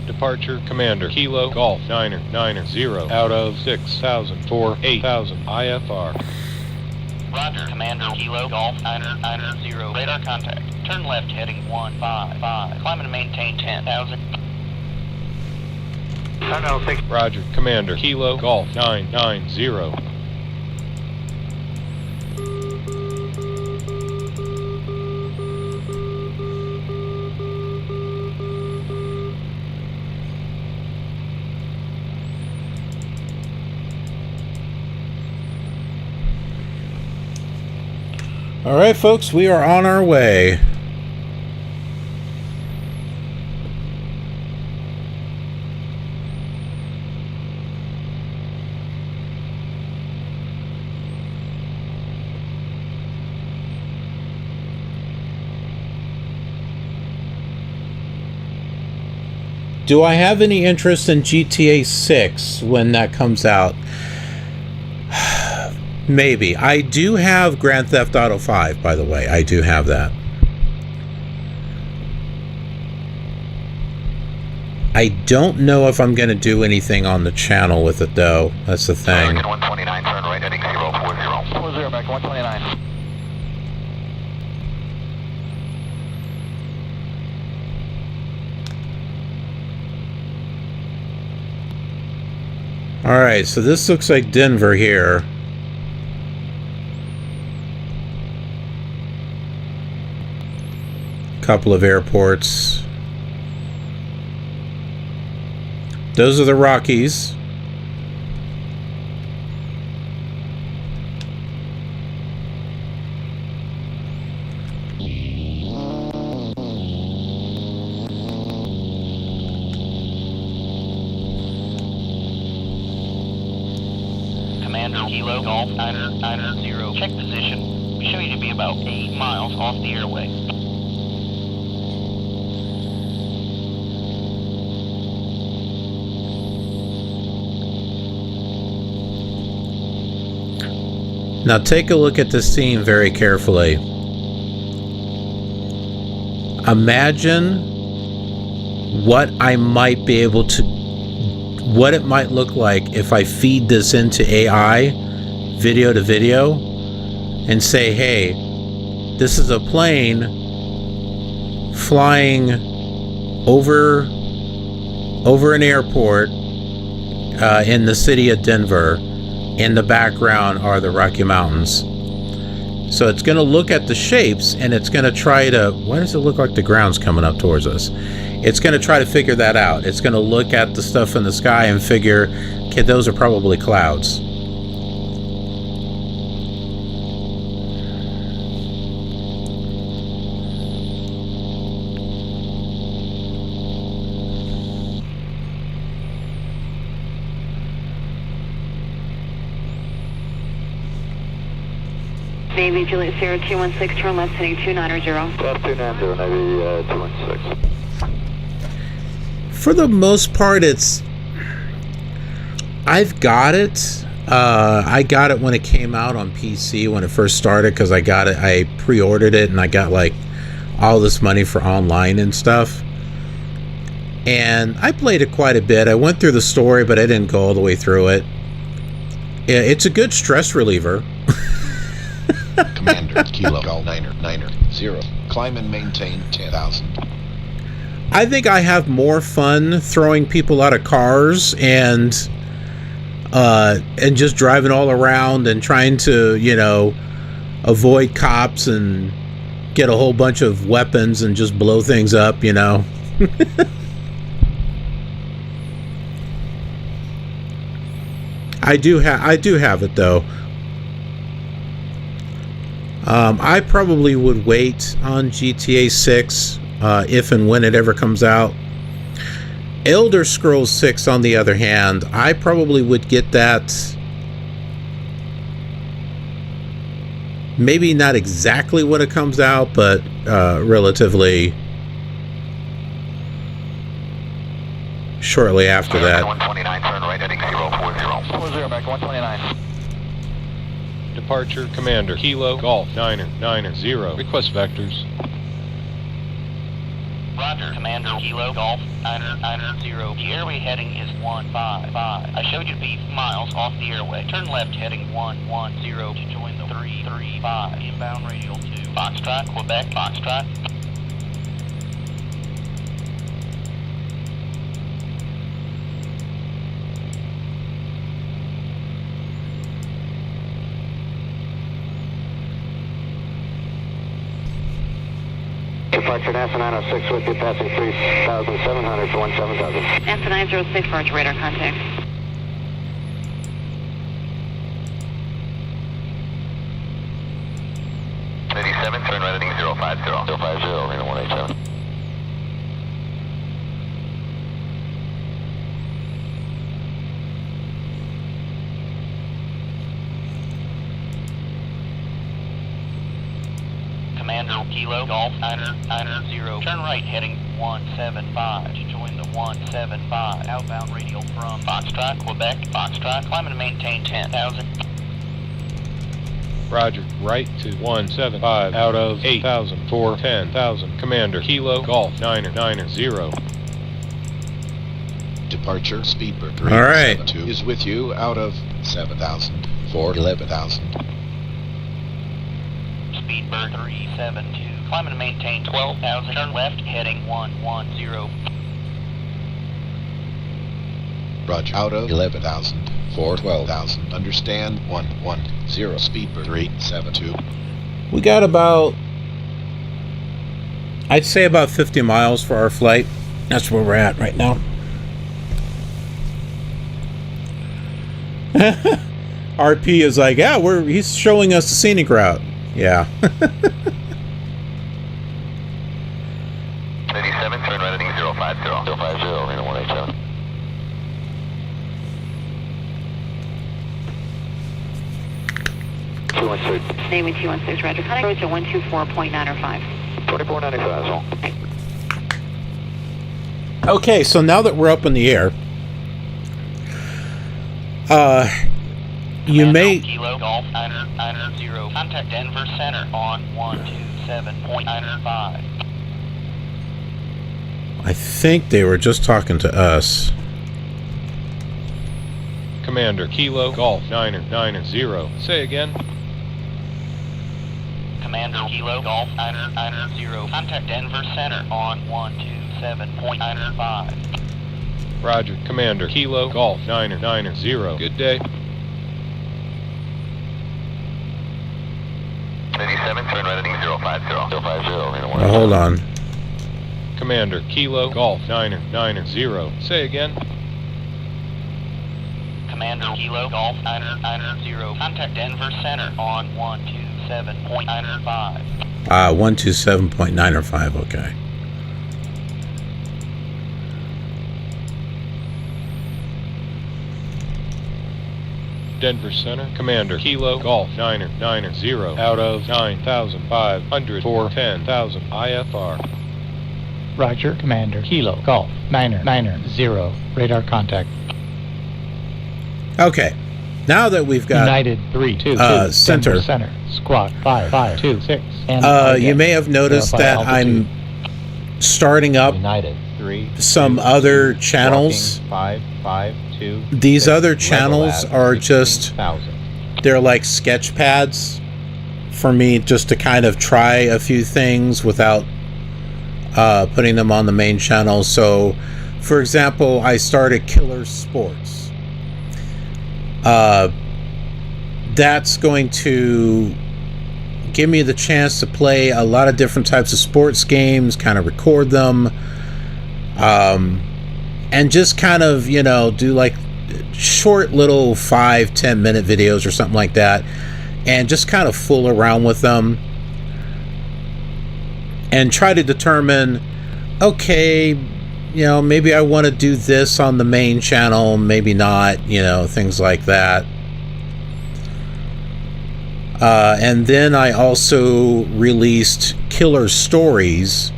Departure, Commander, Kilo, Golf, 9er, 0, out of 6,000 for 8,000 IFR. Roger, Commander, Kilo, Golf, 9er, 0, radar contact. Turn left heading 155. Climb and maintain 10,000. Roger, Commander, Kilo, Golf, 990. All right, folks, we are on our way. Do I have any interest in GTA 6 when that comes out? Maybe. I do have Grand Theft Auto 5, by the way. I do have that. I don't know if I'm going to do anything on the channel with it, though. That's the thing. American 129, turn right heading 040. 40, American 129. Alright, so this looks like Denver here. Couple of airports. Those are the Rockies. Commander, Kilo, Golf, 9er, 0. Check position. We show you to be about 8 miles off the airway. Now take a look at this scene very carefully. Imagine what I might be able to, what it might look like if I feed this into AI, video to video, and say, hey, this is a plane flying over over an airport in the city of Denver. In the background are the Rocky Mountains. So it's going to look at the shapes, and it's going to try to... Why does it look like the ground's coming up towards us? It's going to try to figure that out. It's going to look at the stuff in the sky and figure, okay, those are probably clouds. Navy Juliet Sierra 216, turn left heading 290. Left 290, Navy 216. For the most part, I've got it. I got it when it came out on PC when it first started, because I pre-ordered it, and I got like all this money for online and stuff. And I played it quite a bit. I went through the story, but I didn't go all the way through it. It's a good stress reliever. Commander, Kilo, Golf 990. Climb and maintain 10,000. I think I have more fun throwing people out of cars and just driving all around and trying to, you know, avoid cops and get a whole bunch of weapons and just blow things up, you know. I do have it though. I probably would wait on GTA 6 if and when it ever comes out. Elder Scrolls 6, on the other hand, I probably would get that maybe not exactly when it comes out, but relatively shortly after that. 129, turn right heading 040. 40 back 129. Departure, Commander, Kilo, Golf, 990. Request vectors. Roger, Commander, Kilo, Golf, 990. The airway heading is 155. I showed you to be miles off the airway. Turn left heading 110 to join the 335. Inbound radial to Foxtrot, Quebec, Foxtrot. Departure NASA 906 with you, passing 3,700 to 17,000. NASA 906, Roger, radar contact. Turn right heading 050. 050, Reno 187. Commander, Kilo, Golf, 990. Turn right heading 175 to join the 175. Outbound radial from Foxtrot, Quebec, Foxtrot. Climb and maintain 10,000. Roger, right to 175 out of 8,000 for 10,000. Commander, Kilo, Golf, 990. Departure, Speedbird 372 All right. is with you out of 7,000 for 11,000. Speedbird 372. Climb and maintain 12,000. Turn left heading 110. Roger, out of 11,000 for 12,000. Understand, 110. Speedbird 372. We got about, I'd say about 50 miles for our flight. That's where we're at right now. RP is like, yeah, he's showing us the scenic route. Yeah. 87, turn right heading 050. 050, Reno 187. Navy 216, Roger. Contact roads at 124.905. 2495. Okay, so now that we're up in the air, you may... Kilo, Golf, 990. Contact Denver Center on 127.905. I think they were just talking to us. Commander, Kilo, Golf, 990. Say again. Commander, Kilo, Golf, 990. Contact Denver Center on 127.905. Roger. Commander, Kilo, Golf, 990. Good day. 87, turn right heading 050. 050, Now, hold on. Commander, Kilo, Golf, 990. Say again. Commander, Kilo, Golf, 990. Contact Denver Center on 127.905. 127.905, okay. Denver Center. Commander, Kilo, Golf, 990. Out of 9,500 for 10,000 IFR. Roger, Commander. Kilo, Golf, 990. Radar contact. Okay. Now that we've got United 322, center. Denver Center, Squawk 5526. And you may have noticed that altitude. I'm starting up United 3 some other channels. 552. These other channels are just, 1,000. they're like sketch pads for me just to kind of try a few things without putting them on the main channel. So, for example, I started Killer Sports. That's going to give me the chance to play a lot of different types of sports games, kind of record them, and just kind of, you know, do like short little 5-10 minute videos or something like that, and just kind of fool around with them and try to determine, okay, you know, maybe I want to do this on the main channel, maybe not, you know, things like that. And then I also released Killer Stories,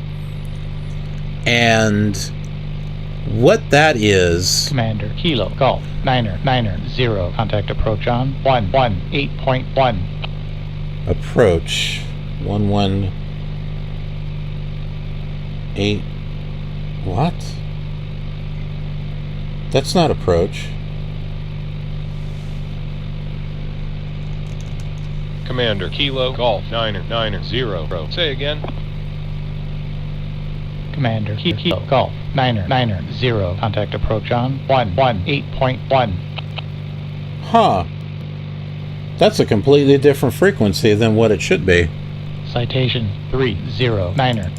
and what that is... Commander, Kilo, Golf, 990. Contact approach on 118.1. Approach 118. What? That's not approach. Commander, Kilo, Golf, 990. Say again. Commander, Kilo, Golf, 990. Contact approach on 118.1. Huh. That's a completely different frequency than what it should be. Citation 309er.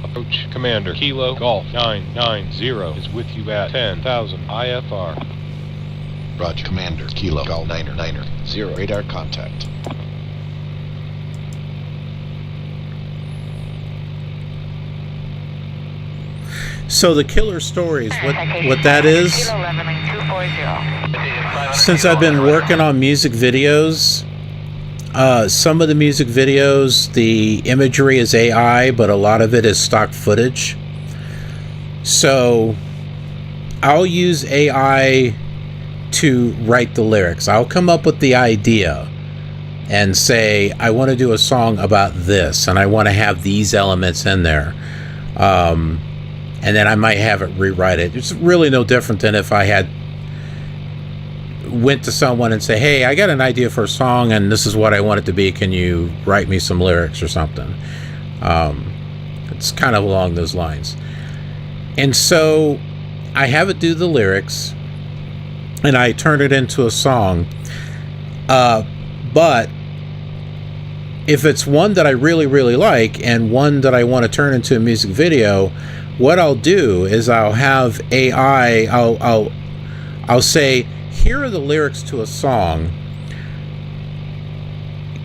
Approach Commander, Kilo, Golf, 990 is with you at 10,000 IFR. Roger, Commander, Kilo, Golf, 990. Radar contact. So the Killer Stories, what that is, since I've been working on music videos, some of the music videos, the imagery is AI, but a lot of it is stock footage. So I'll use AI to write the lyrics. I'll come up with the idea and say, I want to do a song about this, and I want to have these elements in there. And then I might have it rewrite it. It's really no different than if I had went to someone and say, hey, I got an idea for a song and this is what I want it to be. Can you write me some lyrics or something? It's kind of along those lines. And so I have it do the lyrics and I turn it into a song. But if it's one that I really, really like and one that I want to turn into a music video, what I'll do is I'll have AI, I'll say, here are the lyrics to a song.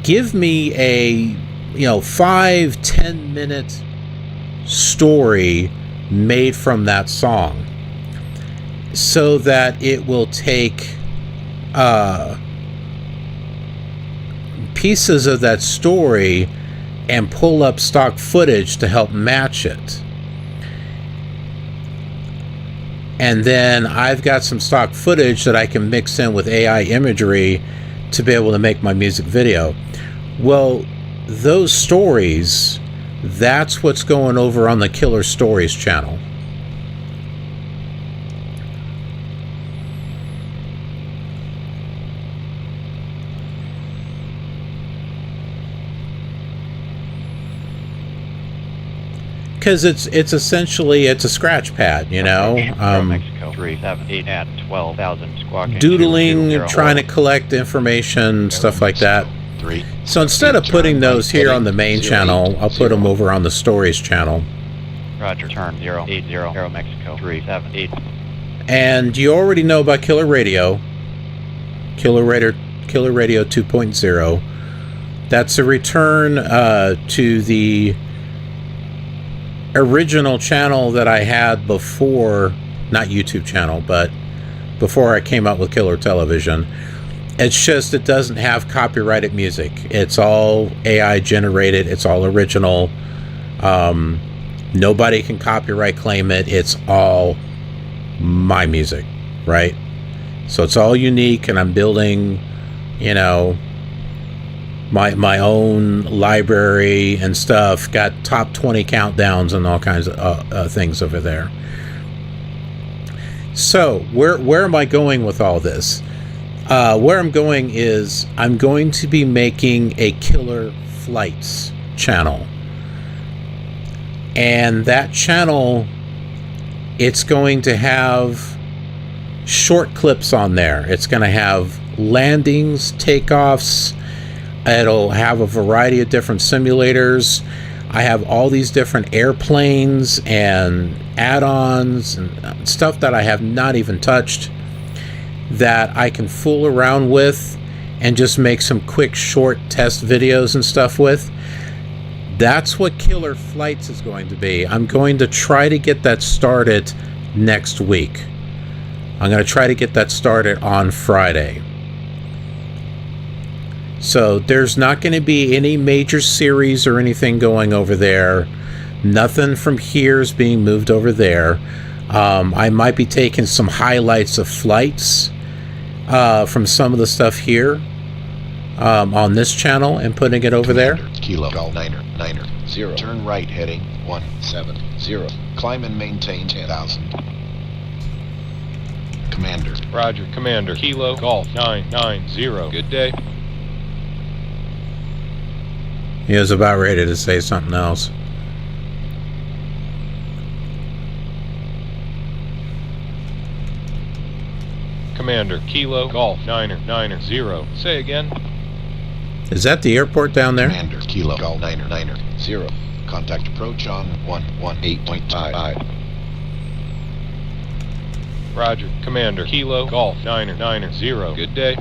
Give me a 5-10 minute story made from that song, so that it will take pieces of that story and pull up stock footage to help match it. And then I've got some stock footage that I can mix in with AI imagery to be able to make my music video. Well, those stories, that's what's going over on the Killer Stories channel. Because it's essentially a scratch pad, you know. Mexico 378 at 12,000 squawking. Doodling, trying to collect information, stuff like that. So instead of putting those here on the main channel, I'll put them over on the stories channel. Roger, turn 080 Aero Mexico 378. And you already know about Killer Radio. Killer Radio 2.0. That's a return to the original channel that I had before, not YouTube channel, but before I came out with Killer Television. It's just it doesn't have copyrighted music. It's all AI generated. It's all original. Nobody can copyright claim it. It's all my music, right? So it's all unique, and I'm building, you know, my own library and stuff. Got top 20 countdowns and all kinds of things over there. So where am I going with all this? Where I'm going is I'm going to be making a Killer Flights channel. And that channel, it's going to have short clips on there. It's going to have landings, takeoffs. It'll have a variety of different simulators. I have all these different airplanes and add-ons and stuff that I have not even touched that I can fool around with and just make some quick short test videos and stuff with. That's what Killer Flights is going to be. I'm going to try to get that started next week. I'm going to try to get that started on Friday. So there's not going to be any major series or anything going over there. Nothing from here is being moved over there. I might be taking some highlights of flights from some of the stuff here on this channel and putting it over there. Kilo Golf 990. Turn right heading 170. Climb and maintain 10,000. Commander. Roger, Commander. Kilo Golf 990. Good day. He was about ready to say something else. Commander, Kilo Golf 990. Say again. Is that the airport down there? Commander, Kilo Golf 990. Contact approach on 118.5. Roger, Commander, Kilo Golf 990. Good day.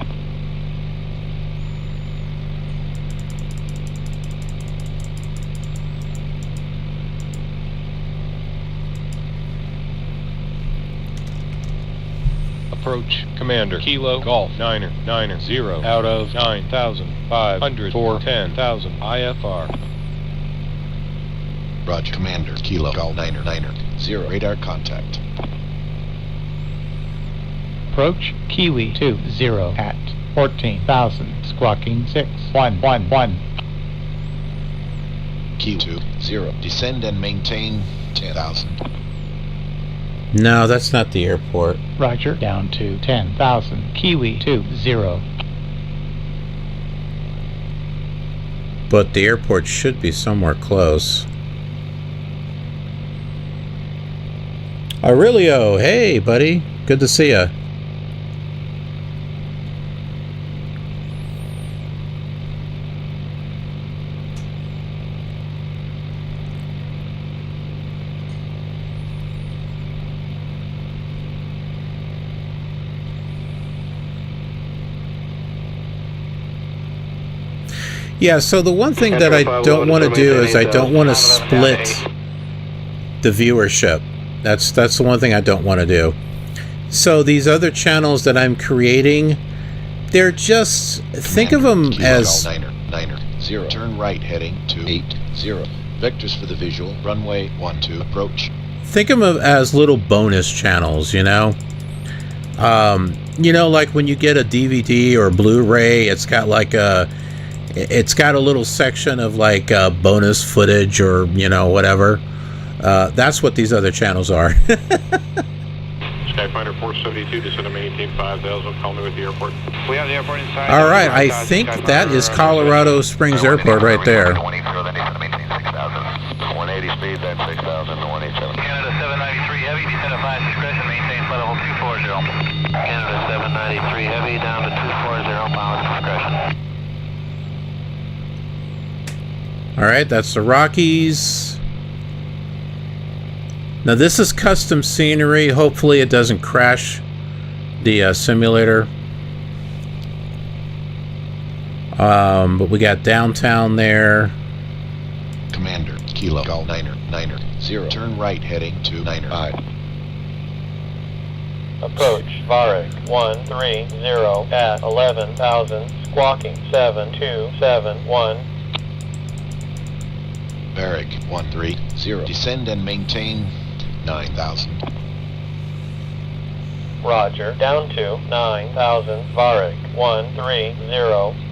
Approach, Commander, Kilo Golf 990 out of 9,500 for 10,000 IFR. Roger, Commander, Kilo Golf 990. Radar contact. Approach Kiwi 20 at 14,000, squawking 6111. Kiwi 20, descend and maintain 10,000. No, that's not the airport. Roger, down to 10,000, Kiwi 20. But the airport should be somewhere close. Aurelio, hey buddy, good to see ya. Yeah, so the one thing that I don't want to do is I don't want to split the viewership. That's the one thing I don't want to do. So these other channels that I'm creating, they're just, think of them as... 990. Turn right heading 280. Vectors for the visual. Runway 12 approach. Think of them as little bonus channels, you know? You know, like when you get a DVD or Blu-ray, it's got like a... It's got a little section of like bonus footage or, you know, whatever. That's what these other channels are. Skyfighter 472, descend to maintain 5,000. Call me with the airport. We have the airport inside. All right, I think that is Colorado Springs Airport right there. 180 speed, then 6,000. 240. Canada 793 Heavy down to 240, miles discretion. Alright, that's the Rockies. Now this is custom scenery. Hopefully it doesn't crash the simulator. But we got downtown there. Commander, Kilo, Golf 9er, 0. Turn right heading to 9er. Approach Varek 130 at 11,000, squawking 7271. Varek 130, descend and maintain 9,000. Roger, down to 9,000, Varek 130.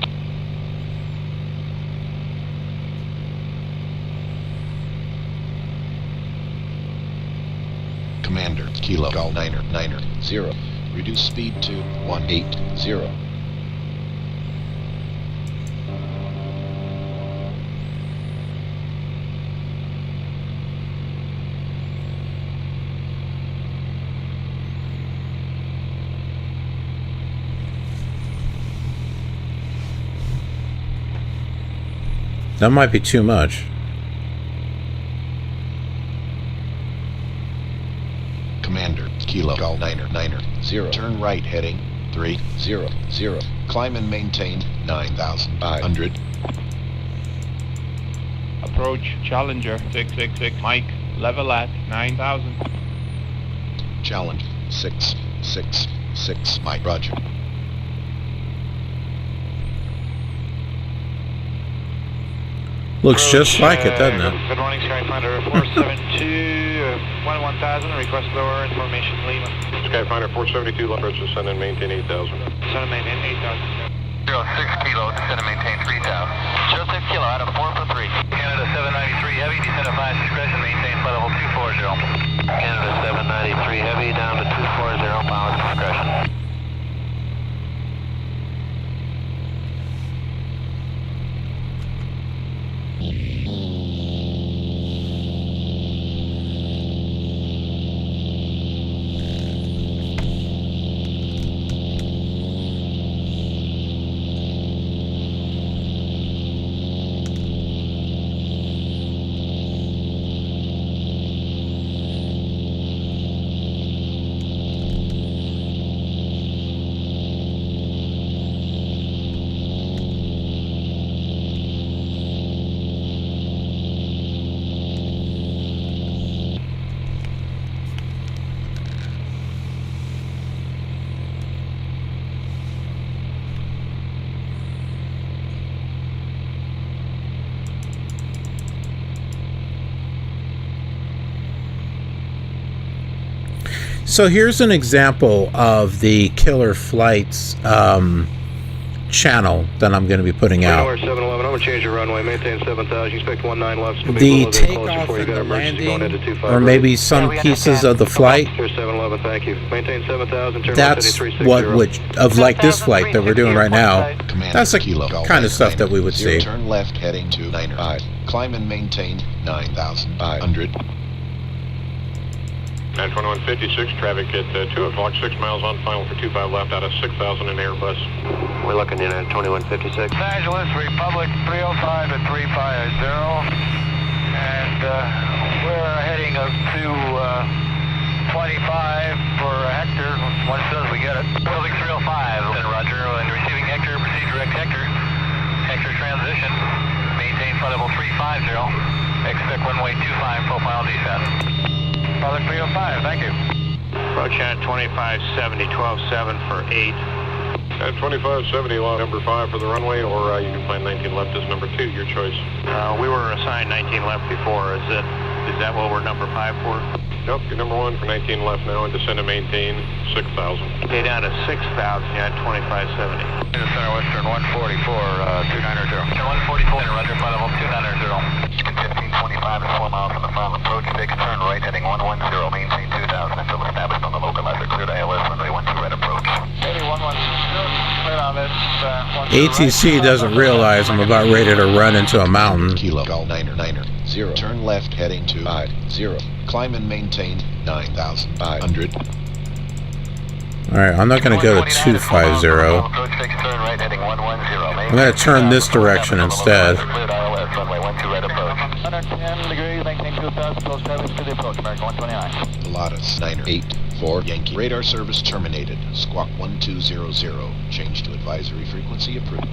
Commander, Kilo, Golf 9er, 0. Reduce speed to 180. That might be too much. Commander, Kilo, Golf 9er, 0. Turn right heading 300. Climb and maintain 9,500. Approach Challenger 666 Mike, level at 9,000. Challenge 666 Mike, roger. Looks just like it, doesn't it? Good morning, Skyfinder 472, 1000, request lower information Lima. Skyfinder 472, left approach, descend and maintain 8,000. Descend and maintain 8,000. 06 Kilo, descend and maintain 3,000. 06 Kilo, out of 4 for 3. Canada 793 Heavy, descend at 5 discretion, maintain flight level 240. Canada 793 Heavy, down to 240, miles discretion. So here's an example of the Killer Flights channel that I'm going to be putting out. 711, I'm going to change your runway, maintain 7,000, expect 19 left. The takeoff and the landing, or maybe some pieces of the flight. 711, thank you. Maintain 7,000, turn That's what would, of like this flight that we're doing right now. That's the kind of stuff that we would see. Turn left heading to 905. Climb and maintain 9,500. 92156, traffic at 2 o'clock, 6 miles on final for 25 left out of 6,000 in Airbus. We're looking in at 2156. Los Angeles, Republic 305 at 350. And we're heading up to 25 for Hector, as soon as we get it. Building 305, and Roger, and receiving Hector, proceed direct Hector. Hector transition, maintain flight level 350, expect runway 25, profile descent. Republic 305, thank you. Approach at 2570, 12-7 for 8. At 2570, lot number 5 for the runway, or you can find 19 left as number 2, your choice. We were assigned 19 left before. Is that what we're number 5 for? Nope, you're number 1 for 19 left now, and descend and maintain 6,000. Okay, down to 6,000, yeah, 2570. Center Western 144, 290. 144, Roger, flight level 290. 1525 and 4 miles from the final approach, take a turn right heading 110, maintain 2,000 until established on the localizer, cleared ILS, runway 12 right approach. 8110, clear on this. ATC doesn't realize I'm about ready to run into a mountain. Kilo, Golf 9er, 0. Turn left heading to 50. Climb and maintain 9,500. Alright, I'm not going to go to 250. I'm going to turn this direction instead. Pilatus 984 Yankee. Radar service terminated. Squawk 1200. Change to advisory frequency approved.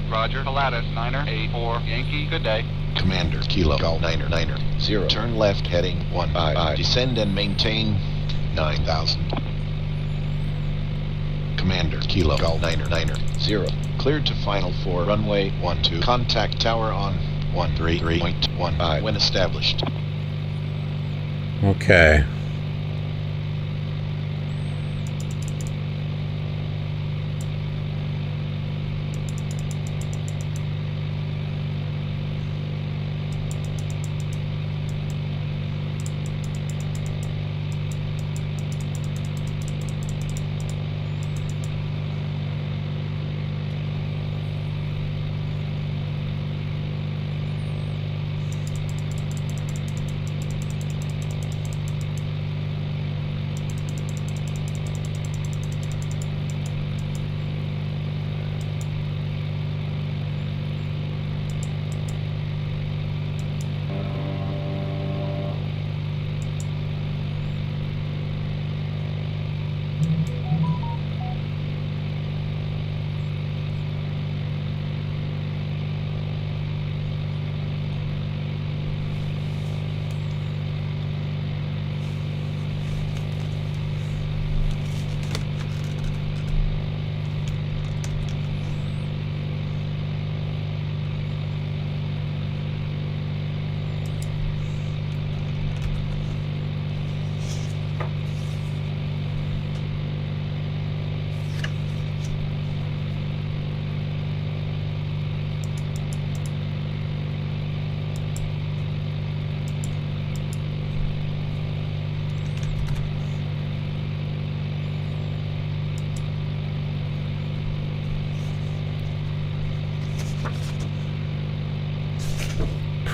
Roger. Pilatus 984 Yankee. Good day. Commander, Kilo Golf 990. Turn left heading 155. Descend and maintain 9,000. Commander, Kilo Golf 990. Cleared to final for runway 12. Contact tower on 133.15 when established. Okay.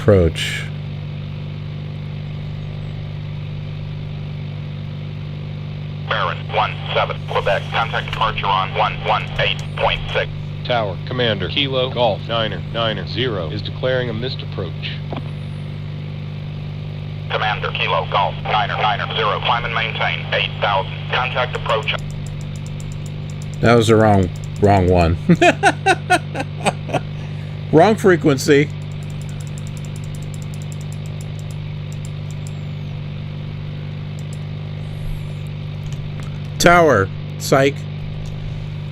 Approach. Baron 17 Quebec. Contact departure on 118.6. Tower, Commander, Kilo Golf 990 is declaring a missed approach. Commander, Kilo Golf 990. Climb and maintain 8,000. Contact approach. That was the wrong one. Wrong frequency. Tower, psych.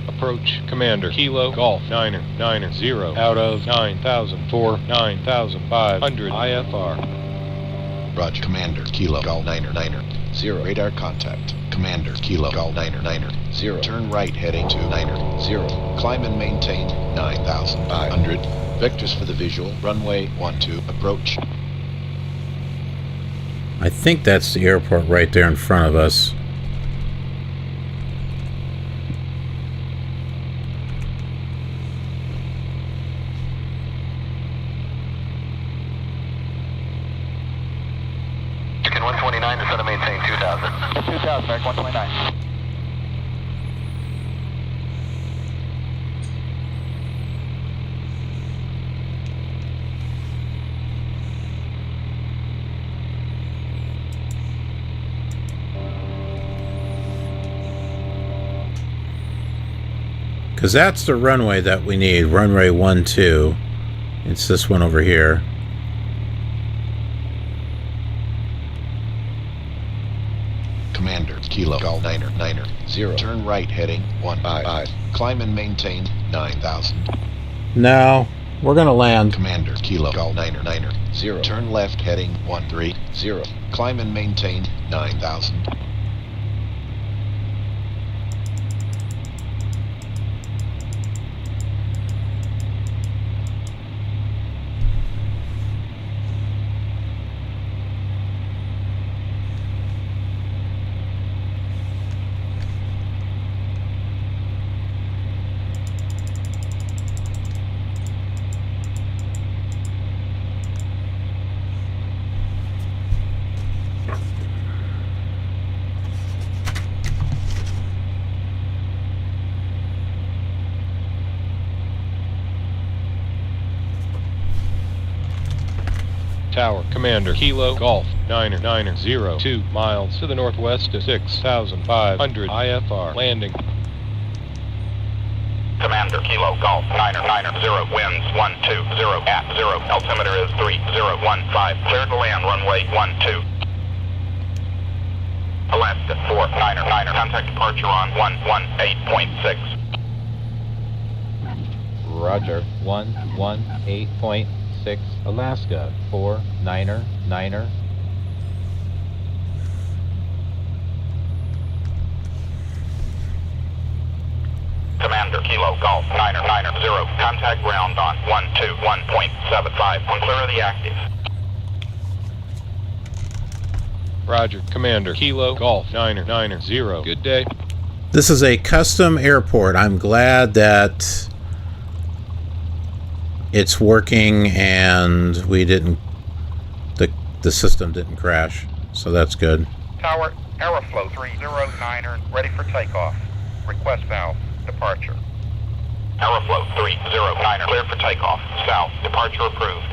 Approach, Commander, Kilo Golf 990 out of 9,004, 9,500 IFR. Roger, Commander, Kilo Golf 990. Radar contact. Commander, Kilo Golf 990. Turn right heading to 90. Climb and maintain 9,500. Vectors for the visual. Runway 12. Approach. I think that's the airport right there in front of us. Chicken 129 to center maintain 2,000. 2,000, American 129. Because that's the runway that we need, runway 12. It's this one over here. Commander, Kilo Golf 990. Turn right heading 155. Climb and maintain 9,000. No, we're going to land. Commander, Kilo Golf 990. Turn left heading 130. Climb and maintain 9,000. Tower, Commander, Kilo, Golf, 990, 2 miles to the northwest at 6,500 IFR, landing. Commander, Kilo, Golf, 990, winds 120 at 0, altimeter is 3015, cleared to land, runway 12. Alaska, 490, contact departure on 118.6. Roger, 118.6, Alaska, 490. Commander, Kilo, Golf, 990, contact ground on 121.75, on clear of the active. Roger, Commander, Kilo, Golf, 990, good day. This is a custom airport. I'm glad that it's working and we didn't, the system didn't crash, so that's good. Tower, Aeroflow 309er, ready for takeoff. Request valve, departure. Aeroflow 309er, cleared for takeoff. South, departure approved.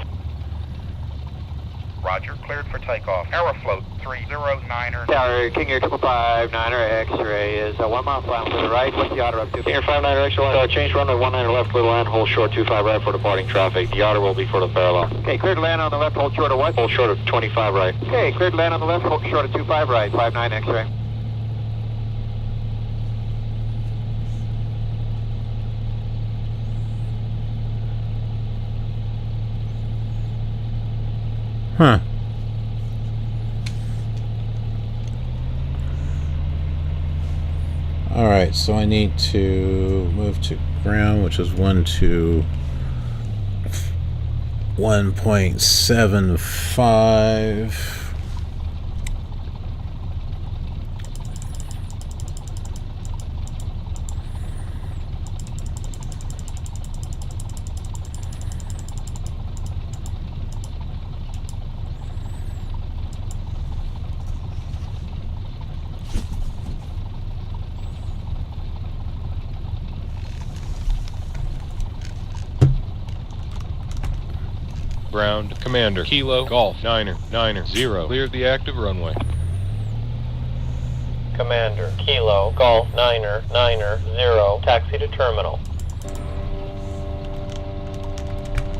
Roger, cleared for takeoff. Aeroflow 309er. Tower, King Air 559er, X-ray is 1 mile flying to the right. What's the otter up to? King Air 59er, X-ray, change runway 19 left, clear to land, hold short 25 right for departing traffic. The otter will be for the parallel. Okay, cleared to land on the left, hold short of what? Hold short of 25 right. Okay, cleared to land on the left, hold short of 25 right, 59 X-ray. Huh. Alright, so I need to move to ground, which is 1.75. Ground, Commander, Kilo, Golf, 990, cleared the active runway. Commander, Kilo, Golf, 990, taxi to terminal.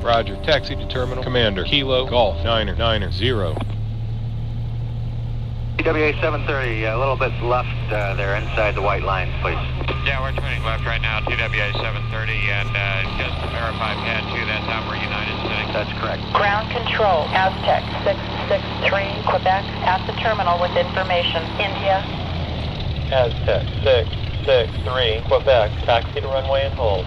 Roger, taxi to terminal. Commander, Kilo, Golf, 990. TWA 730, a little bit left there inside the white line, please. Yeah, we're turning left right now, TWA 730, and just to verify pad 2, that's out where United sitting. That's correct. Ground control, Aztec 663, Quebec, at the terminal with information. India. Aztec 663, Quebec, taxi to runway and hold.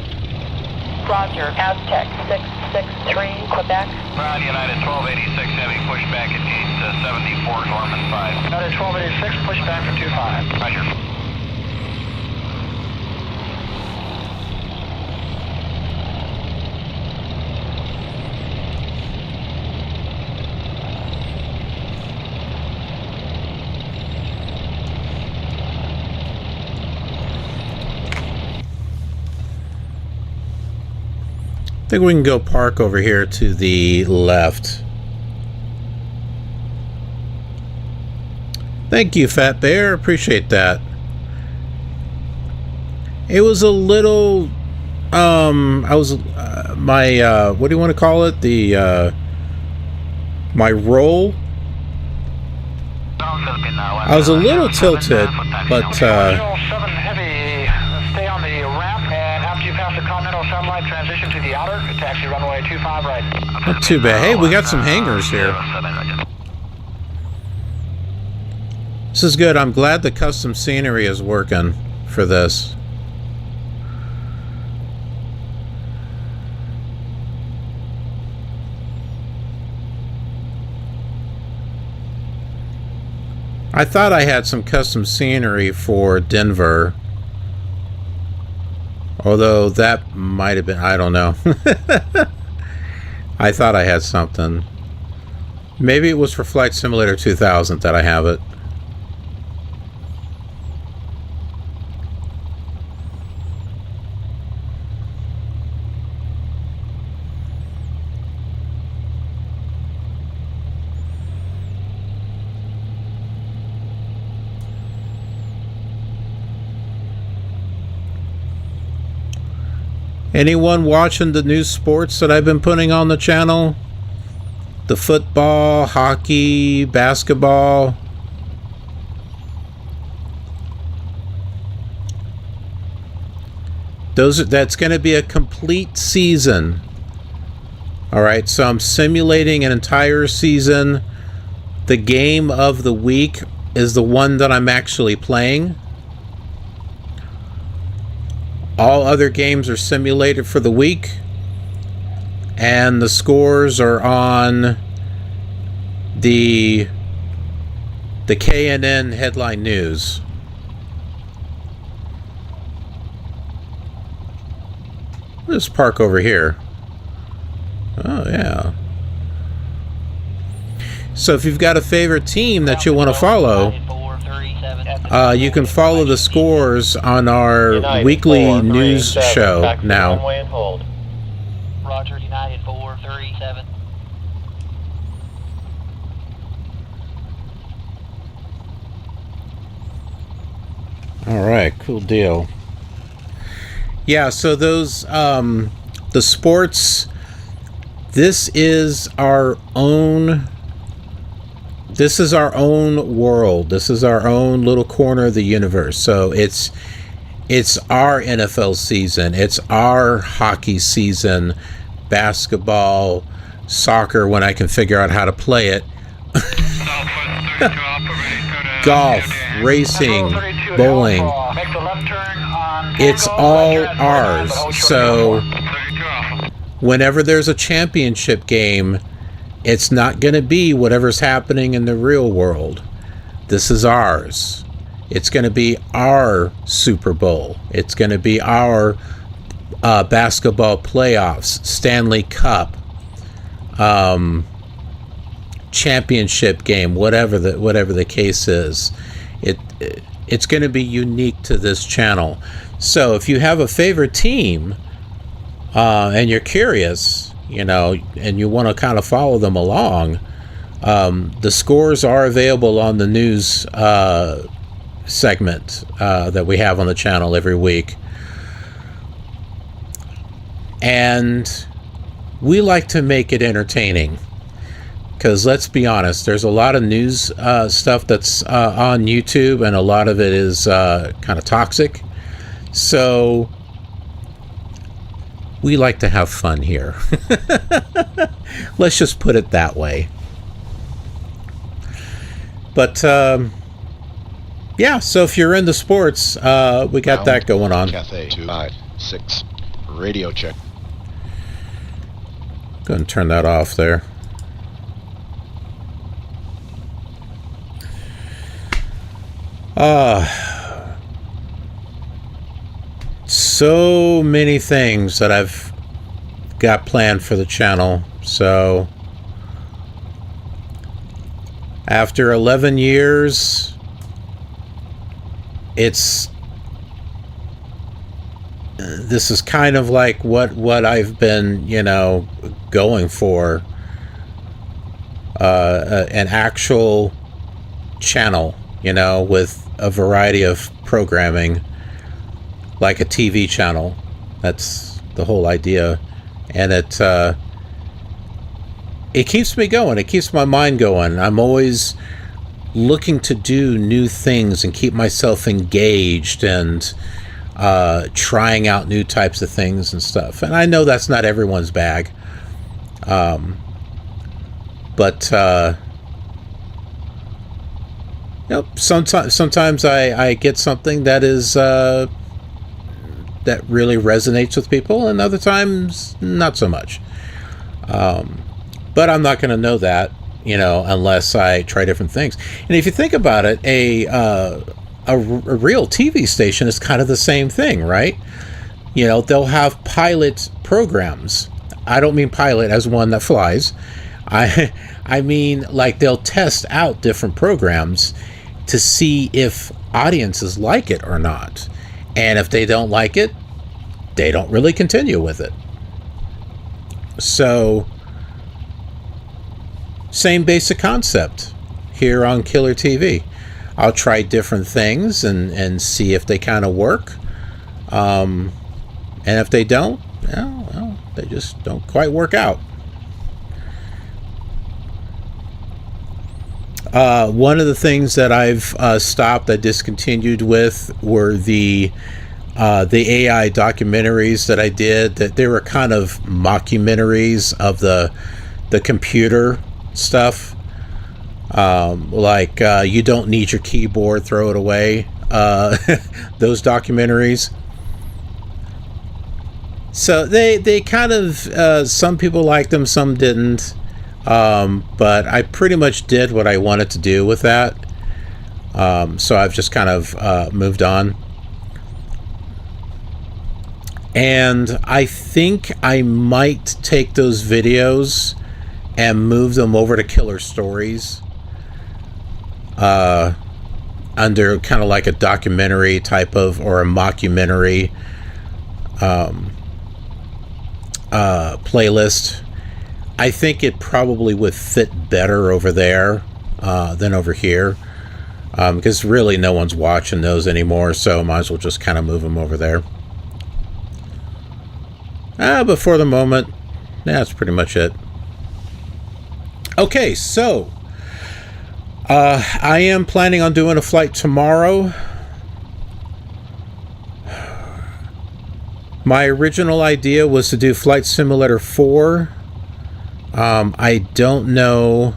Roger, Aztec 663, Quebec. Ground United 1286 Heavy, push back at gate 74, Norman 5. United 1286, push back for 25. Roger. I think we can go park over here to the left. Thank you, Fat Bear. Appreciate that. It was a little, I was, my, what do you want to call it? My roll. I was a little tilted, but, 7 Heavy, stay on the ramp, and after you pass the Continental Satellite, transition to the outer, taxi runway 25 right. not too bad. Hey, we got some hangars here. This is good. I'm glad the custom scenery is working for this. I thought I had some custom scenery for Denver. Although that might have been, I don't know. I thought I had something. Maybe it was for Flight Simulator 2000 that I have it. Anyone watching the new sports that I've been putting on the channel? The football, hockey, basketball. That's going to be a complete season. All right, so I'm simulating an entire season. The game of the week is the one that I'm actually playing. All other games are simulated for the week, and the scores are on the KDEN headline news. Let's park over here. Oh, yeah. So if you've got a favorite team that you want to follow, you can follow the scores on our United weekly 437, news show taxi now. runway and hold. Roger, United 437. All right, cool deal. Yeah, so those the sports. This is our own. This is our own world. This is our own little corner of the universe. So it's our NFL season. It's our hockey season, basketball, soccer when I can figure out how to play it. Golf, racing, bowling. It's all ours. So whenever there's a championship game, it's not going to be whatever's happening in the real world. This is ours. It's going to be our Super Bowl. It's going to be our basketball playoffs, Stanley Cup, championship game, whatever the case is. It's going to be unique to this channel. So if you have a favorite team and you're curious, and you want to kind of follow them along, the scores are available on the news segment that we have on the channel every week. And we like to make it entertaining, because let's be honest, there's a lot of news stuff that's on YouTube, and a lot of it is kind of toxic. So we like to have fun here. Let's just put it that way. But yeah, so if you're into sports, we got that going on. Cathay 256. Radio check. Go ahead and turn that off there. So many things that I've got planned for the channel. So after 11 years, this is kind of like what I've been, going for, an actual channel, with a variety of programming, like a TV channel. That's the whole idea. And it keeps me going. It keeps my mind going. I'm always looking to do new things and keep myself engaged and trying out new types of things and stuff. And I know that's not everyone's bag. But sometimes I get something that is that really resonates with people, and other times not so much. But I'm not going to know that, unless I try different things. And if you think about it, a real TV station is kind of the same thing, right? They'll have pilot programs. I don't mean pilot as one that flies. I mean, like, they'll test out different programs to see if audiences like it or not. And if they don't like it, they don't really continue with it. So, same basic concept here on Killer TV. I'll try different things and see if they kind of work. And if they don't, well, they just don't quite work out. One of the things that I've stopped, I discontinued with, were the AI documentaries that I did. That they were kind of mockumentaries of the computer stuff. Like You Don't Need Your Keyboard, Throw It Away. Those documentaries. So they kind of, some people liked them, some didn't. But I pretty much did what I wanted to do with that. So I've just kind of moved on. And I think I might take those videos and move them over to Killer Stories. Under kind of like a documentary type of, or a mockumentary playlist. I think it probably would fit better over there than over here, because really no one's watching those anymore, so might as well just kind of move them over there. But for the moment, that's pretty much it. Okay, so I am planning on doing a flight tomorrow. My original idea was to do Flight Simulator 4. I don't know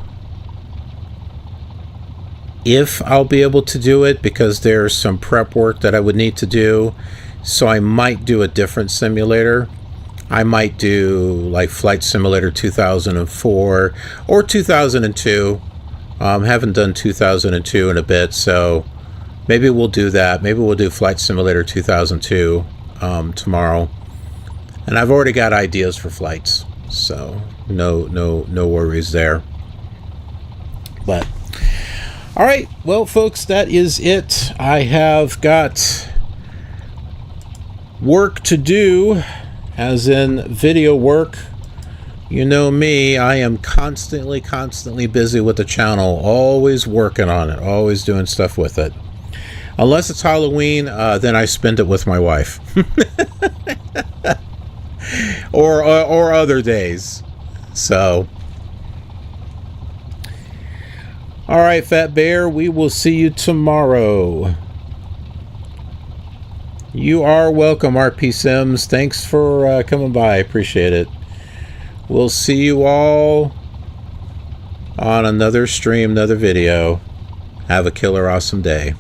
if I'll be able to do it because there's some prep work that I would need to do. So I might do a different simulator. I might do like Flight Simulator 2004 or 2002. Haven't done 2002 in a bit, so maybe we'll do that. Maybe we'll do Flight Simulator 2002 tomorrow. And I've already got ideas for flights, so no worries there. But all right, well, folks, that is it. I have got work to do, as in video work. You know me, I am constantly busy with the channel, always working on it, always doing stuff with it. Unless it's Halloween, then I spend it with my wife. or other days. So, all right, Fat Bear, we will see you tomorrow. You are welcome, RP Sims. Thanks for coming by. I appreciate it. We'll see you all on another stream, another video. Have a killer awesome day.